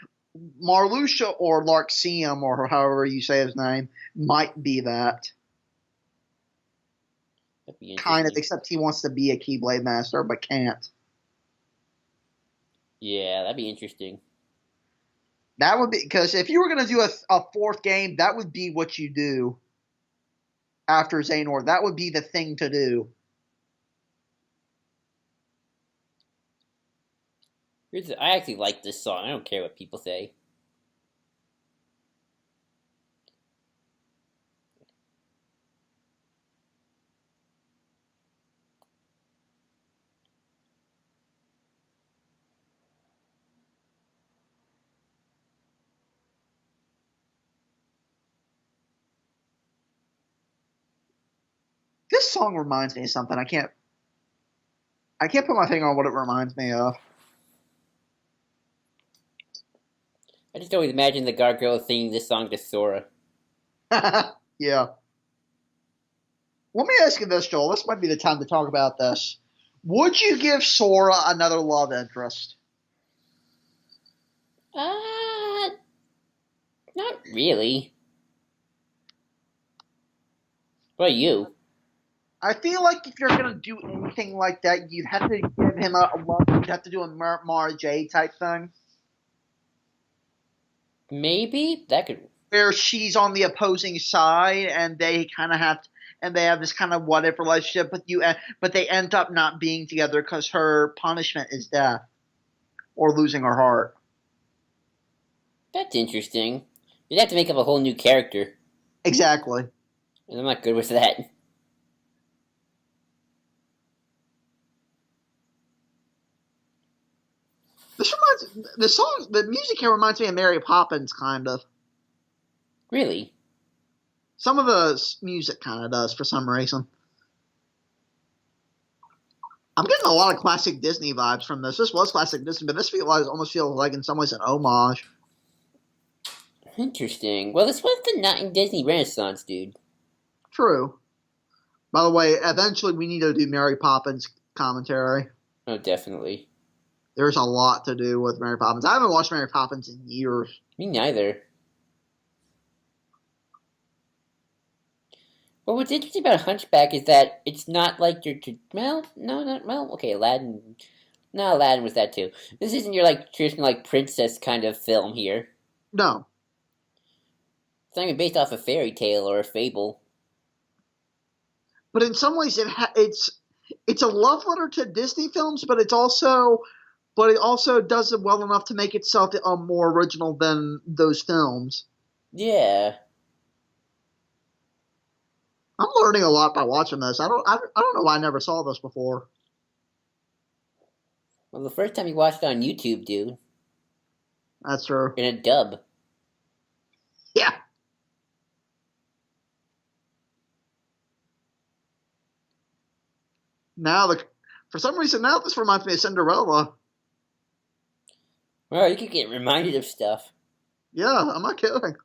Marluxia or Larxium, or however you say his name, might be that. That'd be kind of, except he wants to be a Keyblade Master, but can't. Yeah, that'd be interesting. That would be, because if you were going to do a fourth game, that would be what you do after Xehanort. That would be the thing to do. I actually like this song. I don't care what people say. This song reminds me of something. I can't put my finger on what it reminds me of. I just always imagine the Gargoyles singing this song to Sora. Yeah. Let me ask you this, Joel. This might be the time to talk about this. Would you give Sora another love interest? Uh, not really. What about you? I feel like if you're gonna do anything like that, you'd have to give him a love. You'd have to do a Mara J type thing, Maybe that could. where she's on the opposing side, and they kind of have, and they have this kind of what if relationship with you, but they end up not being together because her punishment is death or losing her heart. That's interesting. You'd have to make up a whole new character, Exactly. and I'm not good with that. The music here reminds me of Mary Poppins, kind of. Really? Some of the music kind of does for some reason. I'm getting a lot of classic Disney vibes from this. This was classic Disney, but this almost feels like in some ways an homage. Interesting. Well, this was the Disney Renaissance, dude. True. By the way, eventually we need to do Mary Poppins commentary. Oh, definitely. There's a lot to do with Mary Poppins. I haven't watched Mary Poppins in years. Me neither. But what's interesting about Hunchback is that it's not like your okay, Aladdin. No, Aladdin was that too. This isn't your like traditional like princess kind of film here. No. It's not even based off a fairy tale or a fable. But in some ways it's a love letter to Disney films, but it also does it well enough to make itself more original than those films. Yeah. I'm learning a lot by watching this. I don't know why I never saw this before. Well, the first time you watched it on YouTube, dude. That's true. In a dub. Yeah. For some reason now this reminds me of Cinderella. Well, you could get reminded of stuff. Yeah, I'm not kidding.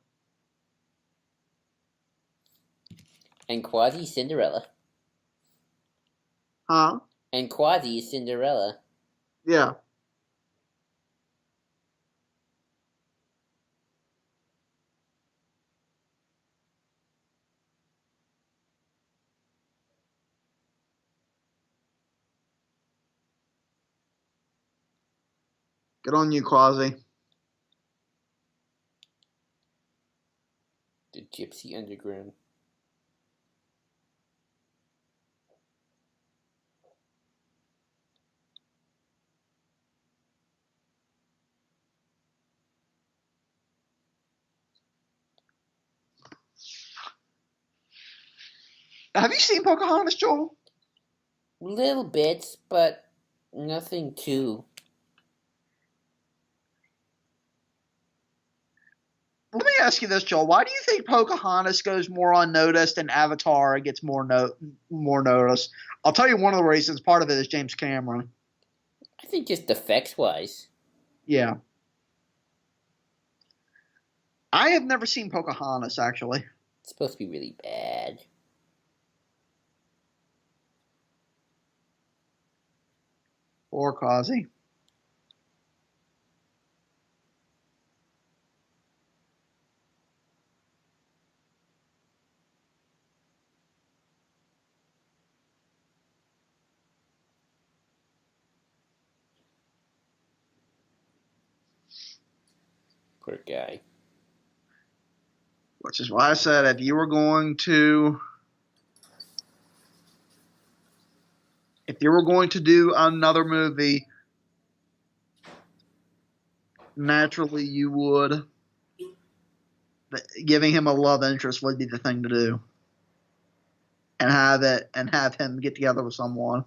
And Quasi Cinderella. Huh? And Quasi Cinderella. Yeah. Good on you, Quasi. The Gypsy Underground. Have you seen Pocahontas, Joel? Little bits, but nothing too. Let me ask you this, Joel. Why do you think Pocahontas goes more unnoticed and Avatar gets more notice? I'll tell you one of the reasons. Part of it is James Cameron. I think just effects wise. Yeah. I have never seen Pocahontas, actually. It's supposed to be really bad. Or Quasi. Poor guy. Which is why I said if you were going to do another movie, naturally you would. Giving him a love interest would be the thing to do. And have him get together with someone.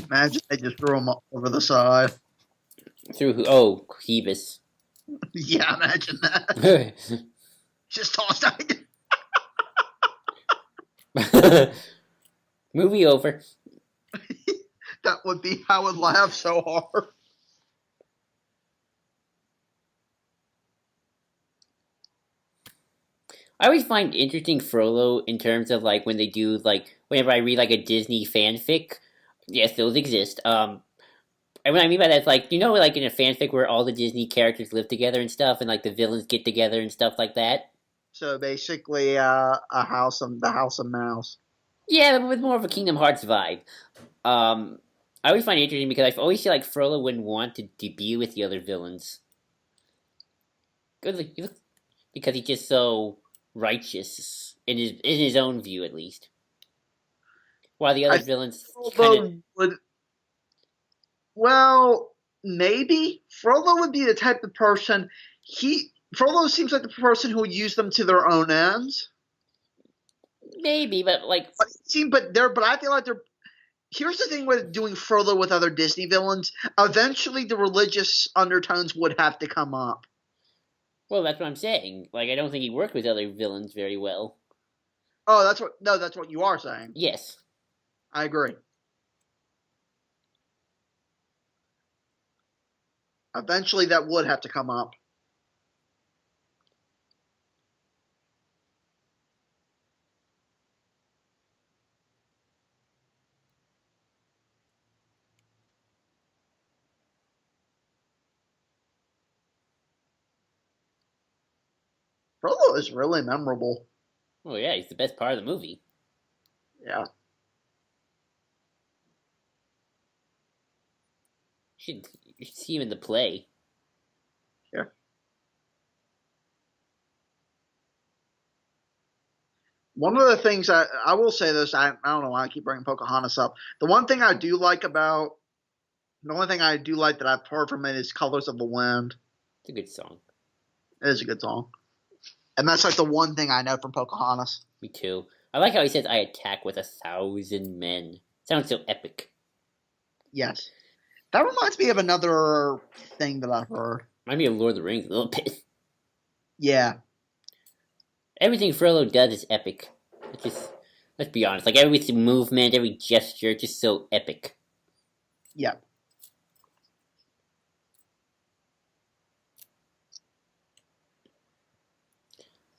Imagine they just threw him over the side. Through who? Oh, Phoebus. Yeah, imagine that. Just tossed out. Movie over. That would be, I would laugh so hard. I always find interesting Frollo in terms of like when they do like whenever I read like a Disney fanfic. Yes, those exist. And what I mean by that is like like in a fanfic where all the Disney characters live together and stuff, and like the villains get together and stuff like that. So basically, the House of Mouse. Yeah, but with more of a Kingdom Hearts vibe. I always find it interesting because I always feel like Frollo wouldn't want to be with the other villains. Because he's just so righteous in his own view, at least. While the other villains kind of Well, maybe Frollo would be the type of person. Frollo seems like the person who would use them to their own ends. maybe, but like, But I feel like they're. Here's the thing with doing Frollo with other Disney villains. Eventually, the religious undertones would have to come up. well, that's what I'm saying. Like, I don't think he worked with other villains very well. Oh, that's what you are saying. Yes. I agree. Eventually, that would have to come up. Frollo is really memorable. Oh yeah, he's the best part of the movie. Yeah. You should see him in the play. Yeah. One of the things I will say this, I don't know why I keep bringing Pocahontas up. The only thing I do like that I've heard from it is Colors of the Wind. It's a good song. It is a good song. And that's like the one thing I know from Pocahontas. Me too. I like how he says, "I attack with 1,000 men." Sounds so epic. Yes. That reminds me of another thing that I've heard. Reminds me of Lord of the Rings a little bit. Yeah. Everything Frollo does is epic. It's just, let's be honest, like every movement, every gesture, just so epic. Yeah.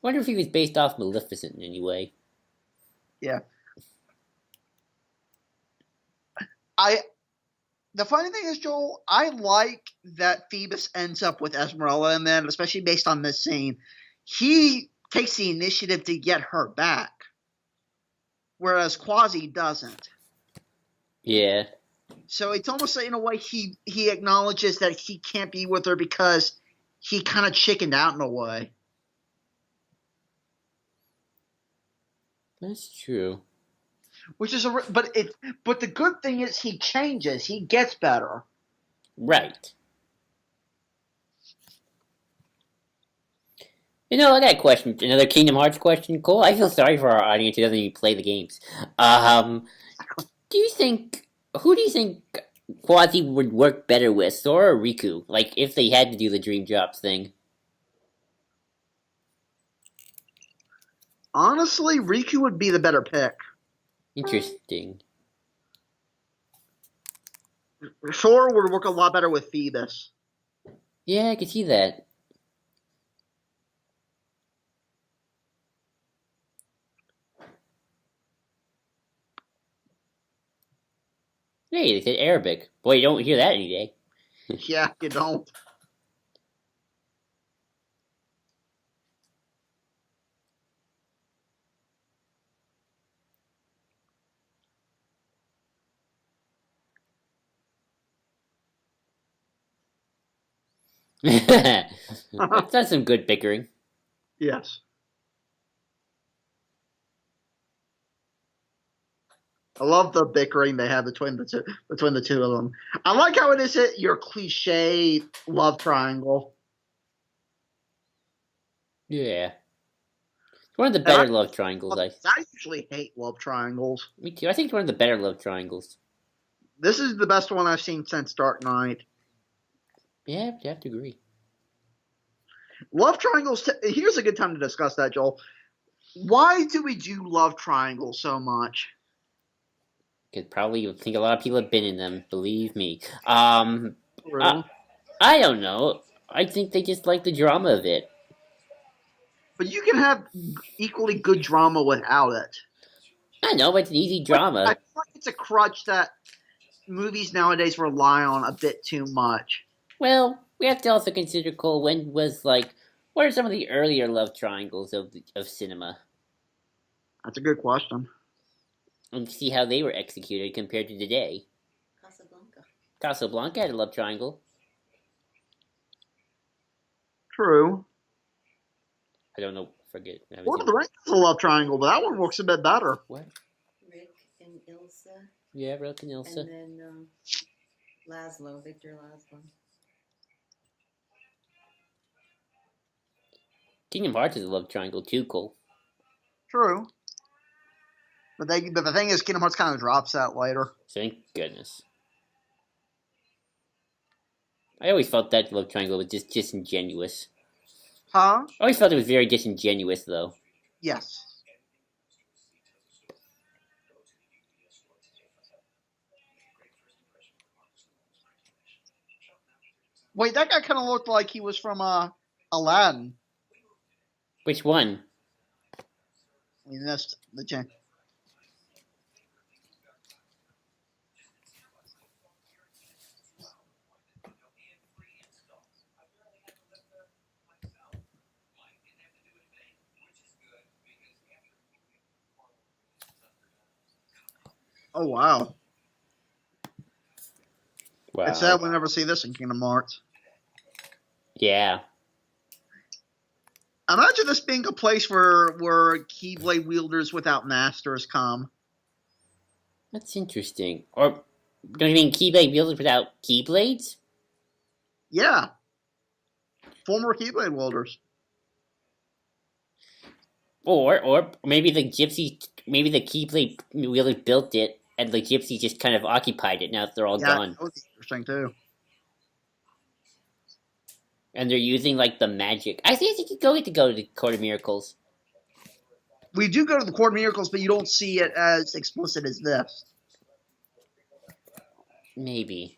Wonder if he was based off Maleficent in any way. Yeah. The funny thing is, Joel, I like that Phoebus ends up with Esmeralda and then, especially based on this scene, he takes the initiative to get her back, whereas Quasi doesn't. Yeah. So it's almost like, in a way, he acknowledges that he can't be with her because he kind of chickened out in a way. That's true. Which is but the good thing is he changes. He gets better. Right. I got a question. Another Kingdom Hearts question, Cole. I feel sorry for our audience who doesn't even play the games. Who do you think Quasi would work better with, Sora or Riku? Like, if they had to do the Dream Drops thing. Honestly, Riku would be the better pick. Interesting. Sora would work a lot better with Phoebus. Yeah, I could see that. Hey, they said Arabic. Boy, you don't hear that any day. Yeah, you don't. That's some good bickering. Yes. I love the bickering they have between the two of them. I like how it is your cliche love triangle. Yeah. It's one of the better love triangles. I usually hate love triangles. Me too. I think it's one of the better love triangles. This is the best one I've seen since Dark Knight. Yeah, you have to agree. Love triangles. Here's a good time to discuss that, Joel. Why do we do love triangles so much? Because probably you think a lot of people have been in them. Believe me. True. I don't know. I think they just like the drama of it. But you can have equally good drama without it. I know, but it's an easy I drama. feel like it's a crutch that movies nowadays rely on a bit too much. Well, we have to also consider, Cole, when was like, what are some of the earlier love triangles of cinema? That's a good question. And see how they were executed compared to today. Casablanca. Casablanca had a love triangle. True. I don't know. Forget. Lord of the Rings is a love triangle, but that one works a bit better. What? Rick and Ilsa. Yeah, Rick and Ilsa. And then Laszlo, Victor Laszlo. Kingdom Hearts is a love triangle too, Cole. True. But the thing is, Kingdom Hearts kind of drops that later. Thank goodness. I always felt that love triangle was just disingenuous. Huh? I always felt it was very disingenuous, though. Yes. Wait, that guy kind of looked like he was from Aladdin. Which one? We missed the change. Oh, wow. Wow. It's sad we never see this in Kingdom Hearts. Yeah. Imagine this being a place where Keyblade wielders without masters come. That's interesting. Or, don't you mean Keyblade wielders without Keyblades? Yeah. Former Keyblade wielders. Or maybe the Keyblade wielders built it, and the Gypsies just kind of occupied it now that they're all gone. That would be interesting, too. And they're using, like, the magic. I think you could go to the Court of Miracles. We do go to the Court of Miracles, but you don't see it as explicit as this. Maybe.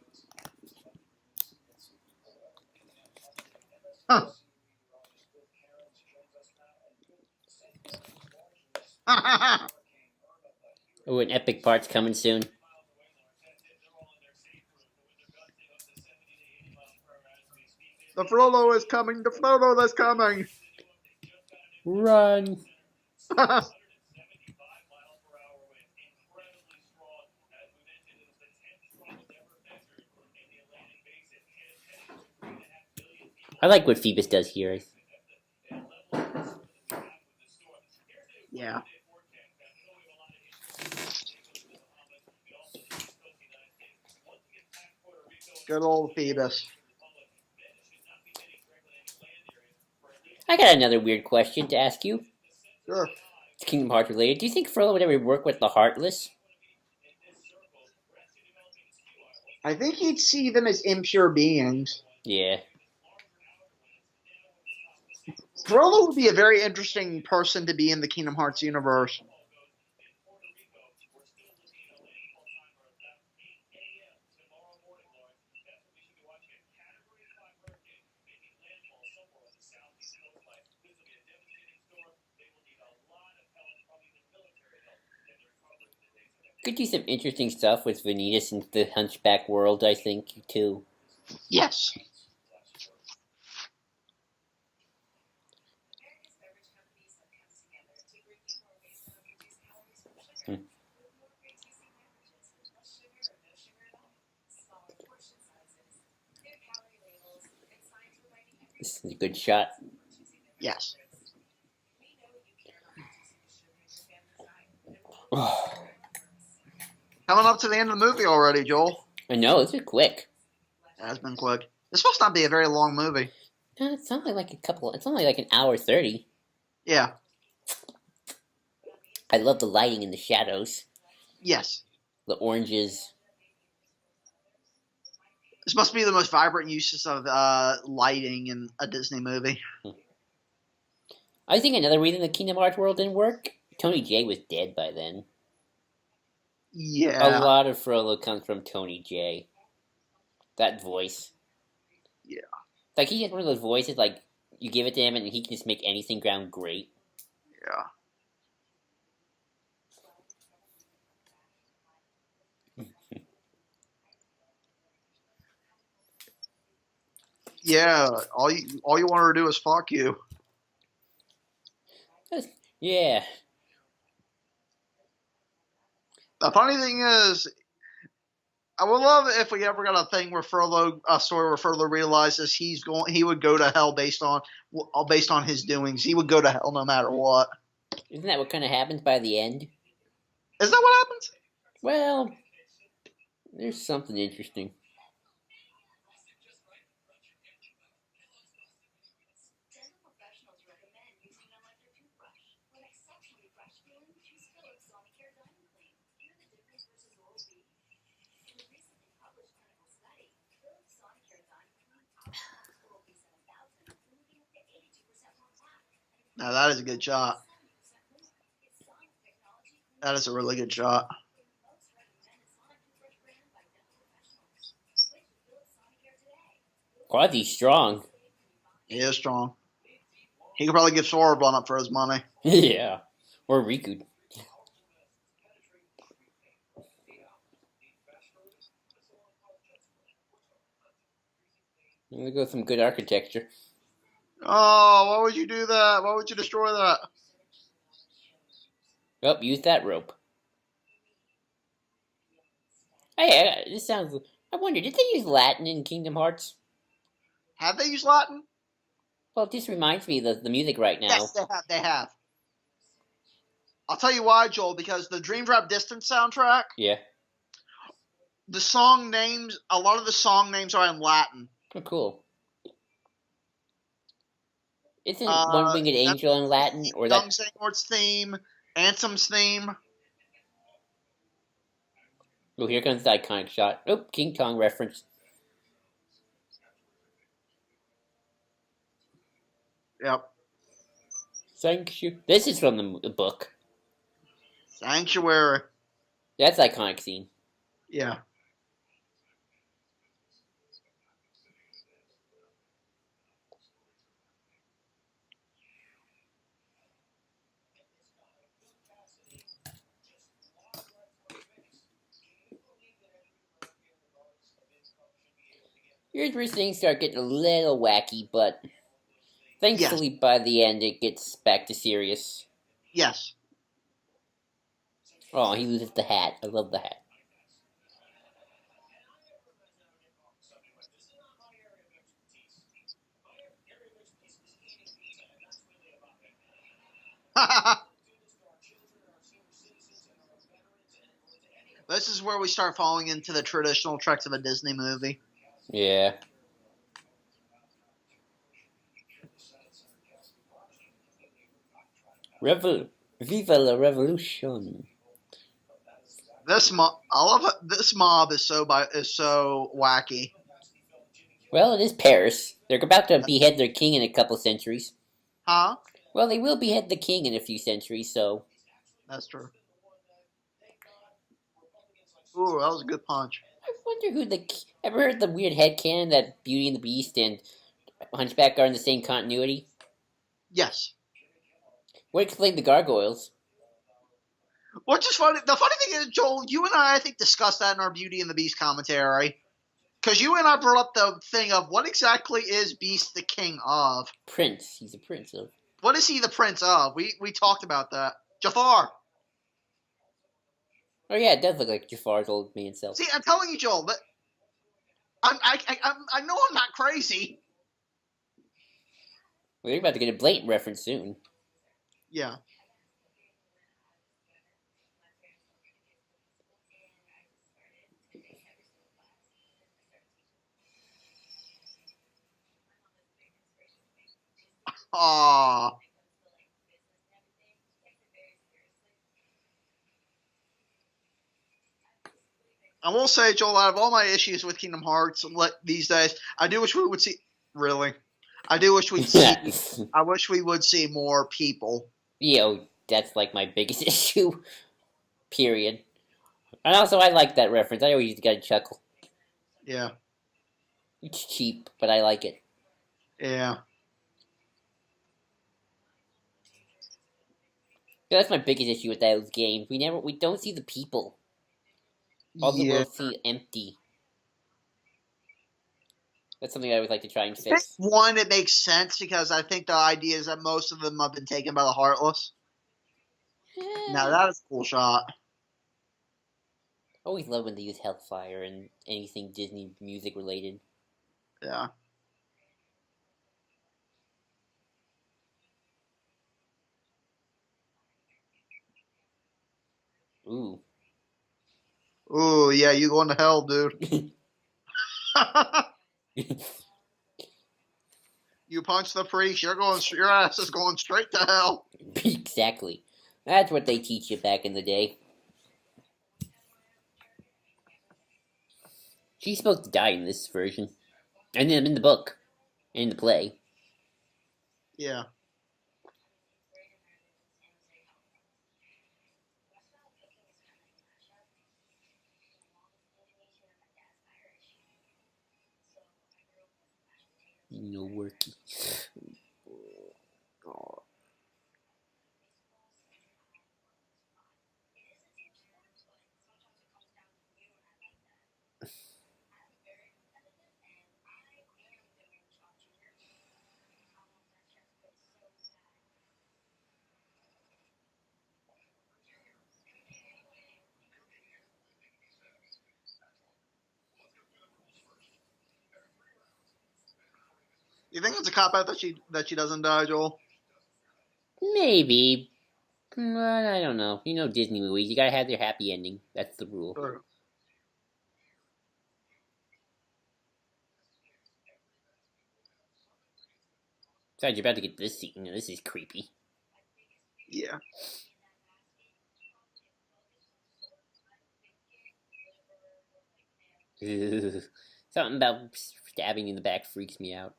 Huh. Oh, an epic part's coming soon. The Frollo is coming. The Frollo is coming. Run. I like what Phoebus does here. Yeah. Good old Phoebus. I got another weird question to ask you. Sure. It's Kingdom Hearts related. Do you think Frollo would ever work with the Heartless? I think he'd see them as impure beings. Yeah. Frollo would be a very interesting person to be in the Kingdom Hearts universe. Could do some interesting stuff with Vanitas in the Hunchback world, I think, too. Yes. This is a good shot. Yes. Coming up to the end of the movie already, Joel. I know, this is quick. It has been quick. This must not be a very long movie. No, it's only like it's only like an hour 30. Yeah. I love the lighting and the shadows. Yes. The oranges. This must be the most vibrant uses of lighting in a Disney movie. I think another reason the Kingdom Hearts world didn't work, Tony J was dead by then. A Yeah. lot of Frollo comes from Tony J. That voice. Yeah. Like, he has one of those voices, like, you give it to him and he can just make anything sound great. Yeah. Yeah. All you want her to do is fuck you. Yeah. The funny thing is, I would love it if we ever got a thing where a story where Frollo realizes he would go to hell based on his doings. He would go to hell no matter what. Isn't that what kind of happens by the end? Is that what happens? Well, there's something interesting. Now that is a good shot. That is a really good shot. Quasi's strong. He is strong. He could probably give Sora a run up for his money. Yeah. Or Riku. I'm gonna go with some good architecture. Oh, why would you do that? Why would you destroy that? Oh, use that rope. Hey, this sounds... I wonder, did they use Latin in Kingdom Hearts? Have they used Latin? Well, this reminds me of the music right now. Yes, they have. I'll tell you why, Joel, because the Dream Drop Distance soundtrack, Yeah. the song names, a lot of the song names are in Latin. Oh, cool. Isn't One Winged Angel in Latin? Or Young that... Xehanort's theme, Anthem's theme. Oh, here comes the iconic shot. Oh, King Kong reference. Yep. This is from the book. Sanctuary. That's an iconic scene. Yeah. Here's where things start getting a little wacky, but thankfully by the end it gets back to serious. Yes. Oh, he loses the hat. I love the hat. This is where we start falling into the traditional tracks of a Disney movie. Yeah. Viva la Revolution. I love it. This mob is so wacky. Well, it is Paris. They're about to behead their king in a couple centuries. Huh? Well, they will behead the king in a few centuries, so... That's true. Ooh, that was a good punch. I wonder who Ever heard the weird headcanon that Beauty and the Beast and Hunchback are in the same continuity? Yes. What explained the Gargoyles? Which is funny. The funny thing is, Joel, you and I think, discussed that in our Beauty and the Beast commentary. Because you and I brought up the thing of what exactly is Beast the king of? Prince. He's a prince of. What is he the prince of? We talked about that. Jafar. Oh yeah, it does look like Jafar's old man self. See, I'm telling you, Joel, that I know I'm not crazy. Well, you're about to get a blatant reference soon. Yeah. Aww. I will say, Joel, out of all my issues with Kingdom Hearts these days, I do wish we would see. Really, I do wish we'd see. I wish we would see more people. That's like my biggest issue. Period. And also, I like that reference. I always get a chuckle. Yeah. It's cheap, but I like it. Yeah. That's my biggest issue with those games. We don't see the people. All the Yeah. worlds seem empty. That's something I always like to try and I think fix. one, it makes sense because I think the idea is that most of them have been taken by the Heartless. Now that is a cool shot. I always love when they use Hellfire and anything Disney music related. Yeah. Ooh. Ooh, yeah, you going to hell, dude. You punch the priest, your ass is going straight to hell. Exactly. That's what they teach you back in the day. She's supposed to die in this version. And then in the book. And in the play. Yeah. No worky. Oh. You think it's a cop out that she doesn't die, Joel? Maybe. But I don't know. You know Disney movies. You gotta have their happy ending. That's the rule. Sure. Besides, you're about to get this scene. This is creepy. Yeah. Ugh. Something about stabbing in the back freaks me out.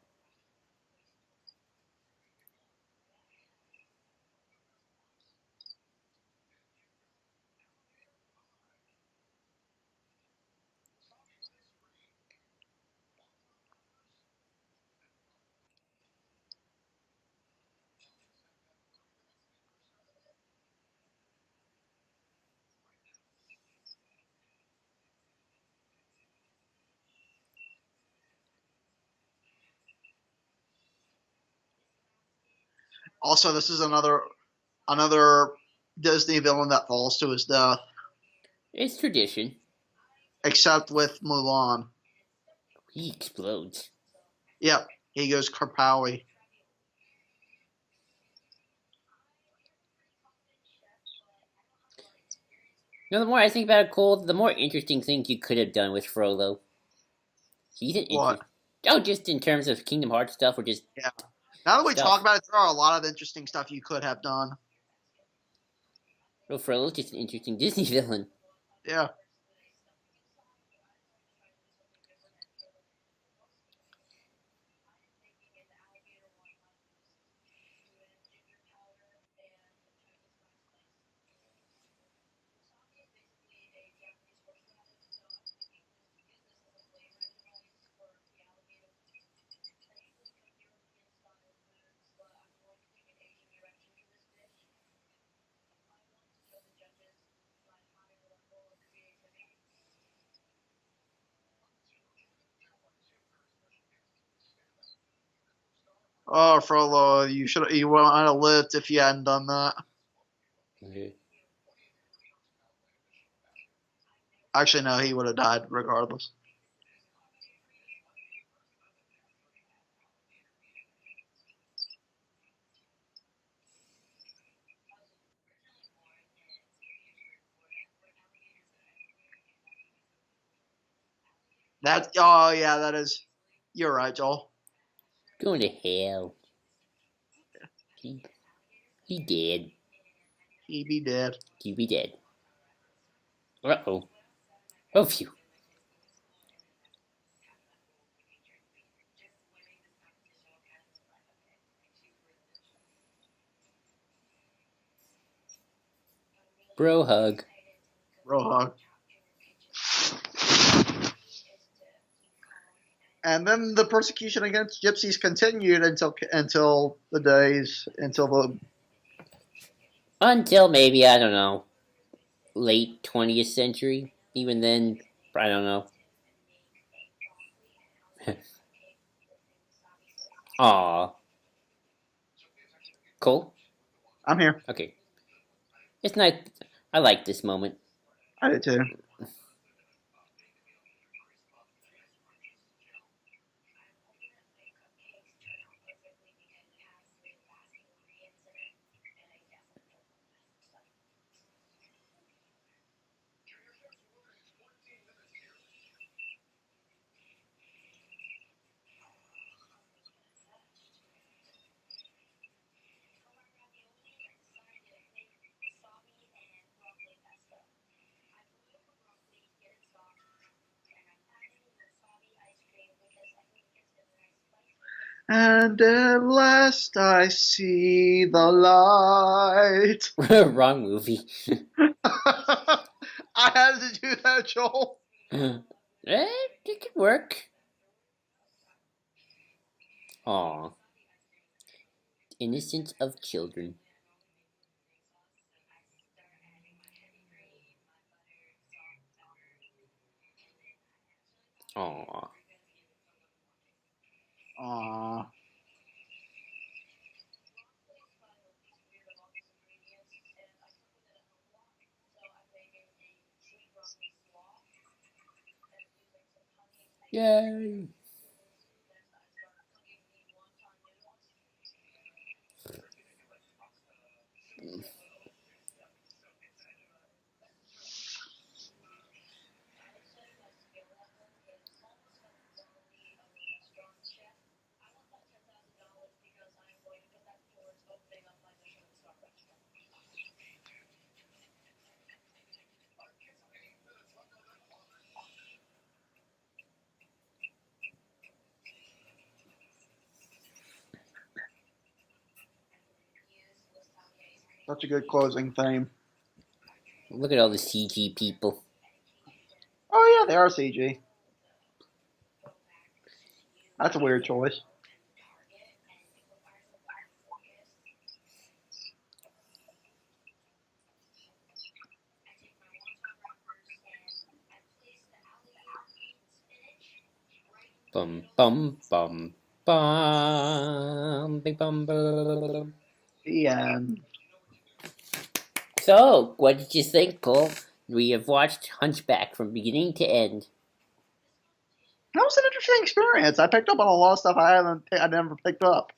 Also, this is another Disney villain that falls to his death, It's tradition. except with Mulan. He explodes. Yep, he goes Kerpowie. You know, the more I think about it, Cole, the more interesting things you could have done with Frollo. He's an What? just in terms of Kingdom Hearts stuff, or just Yeah. Now that we stuff. talk about it, there are a lot of interesting stuff you could have done. Well, Frollo's just an interesting Disney villain. Yeah. Oh, Frollo, you would have lived if you hadn't done that. Okay. Actually, no, he would have died regardless. Oh yeah, that is. You're right, Joel. Going to hell. He dead. He be dead. He be dead. Uh-oh. Oh, phew. Bro hug. Rohan. And then the persecution against gypsies continued until Until maybe, I don't know, late 20th century. Even then, I don't know. Aw. Cole? I'm here. Okay. It's nice. I like this moment. I did too. And at last I see the light. Wrong movie. I had to do that, Joel. It could work. Aw. Innocence of children. Aw. Aww. Yay. Such a good closing theme. Look at all the CG people. Oh yeah, they are CG. That's a weird choice. Bum bum bum bum. Big bum bum. The end. So, what did you think, Cole? We have watched Hunchback from beginning to end. That was an interesting experience. I picked up on a lot of stuff I never picked up.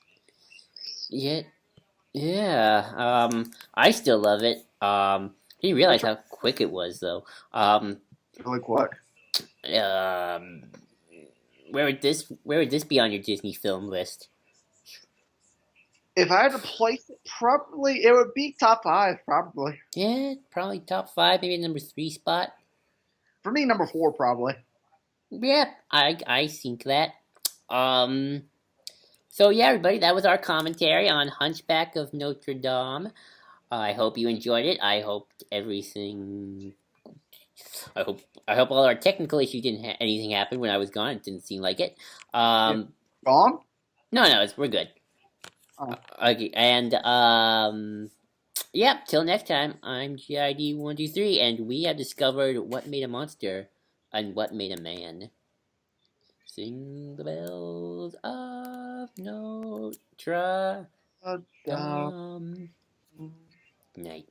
Yeah, yeah. I still love it. Didn't realize how quick it was, though. Really quick. Um, where would this be on your Disney film list? If I had to place it, probably it would be top 5. Probably Yeah, probably top 5, maybe number 3 spot. for me, number 4 probably. Yeah, I think that. Um, so yeah, everybody, that was our commentary on Hunchback of Notre Dame. I hope you enjoyed it. I hope everything. I hope all our technical issues didn't anything happen when I was gone. It didn't seem like it. Yeah. Um, Gone. no, we're good. Oh. Okay, and yeah. Till next time, I'm GID123, and we have discovered what made a monster and what made a man. Sing the bells of Notre Down. Dame. Night.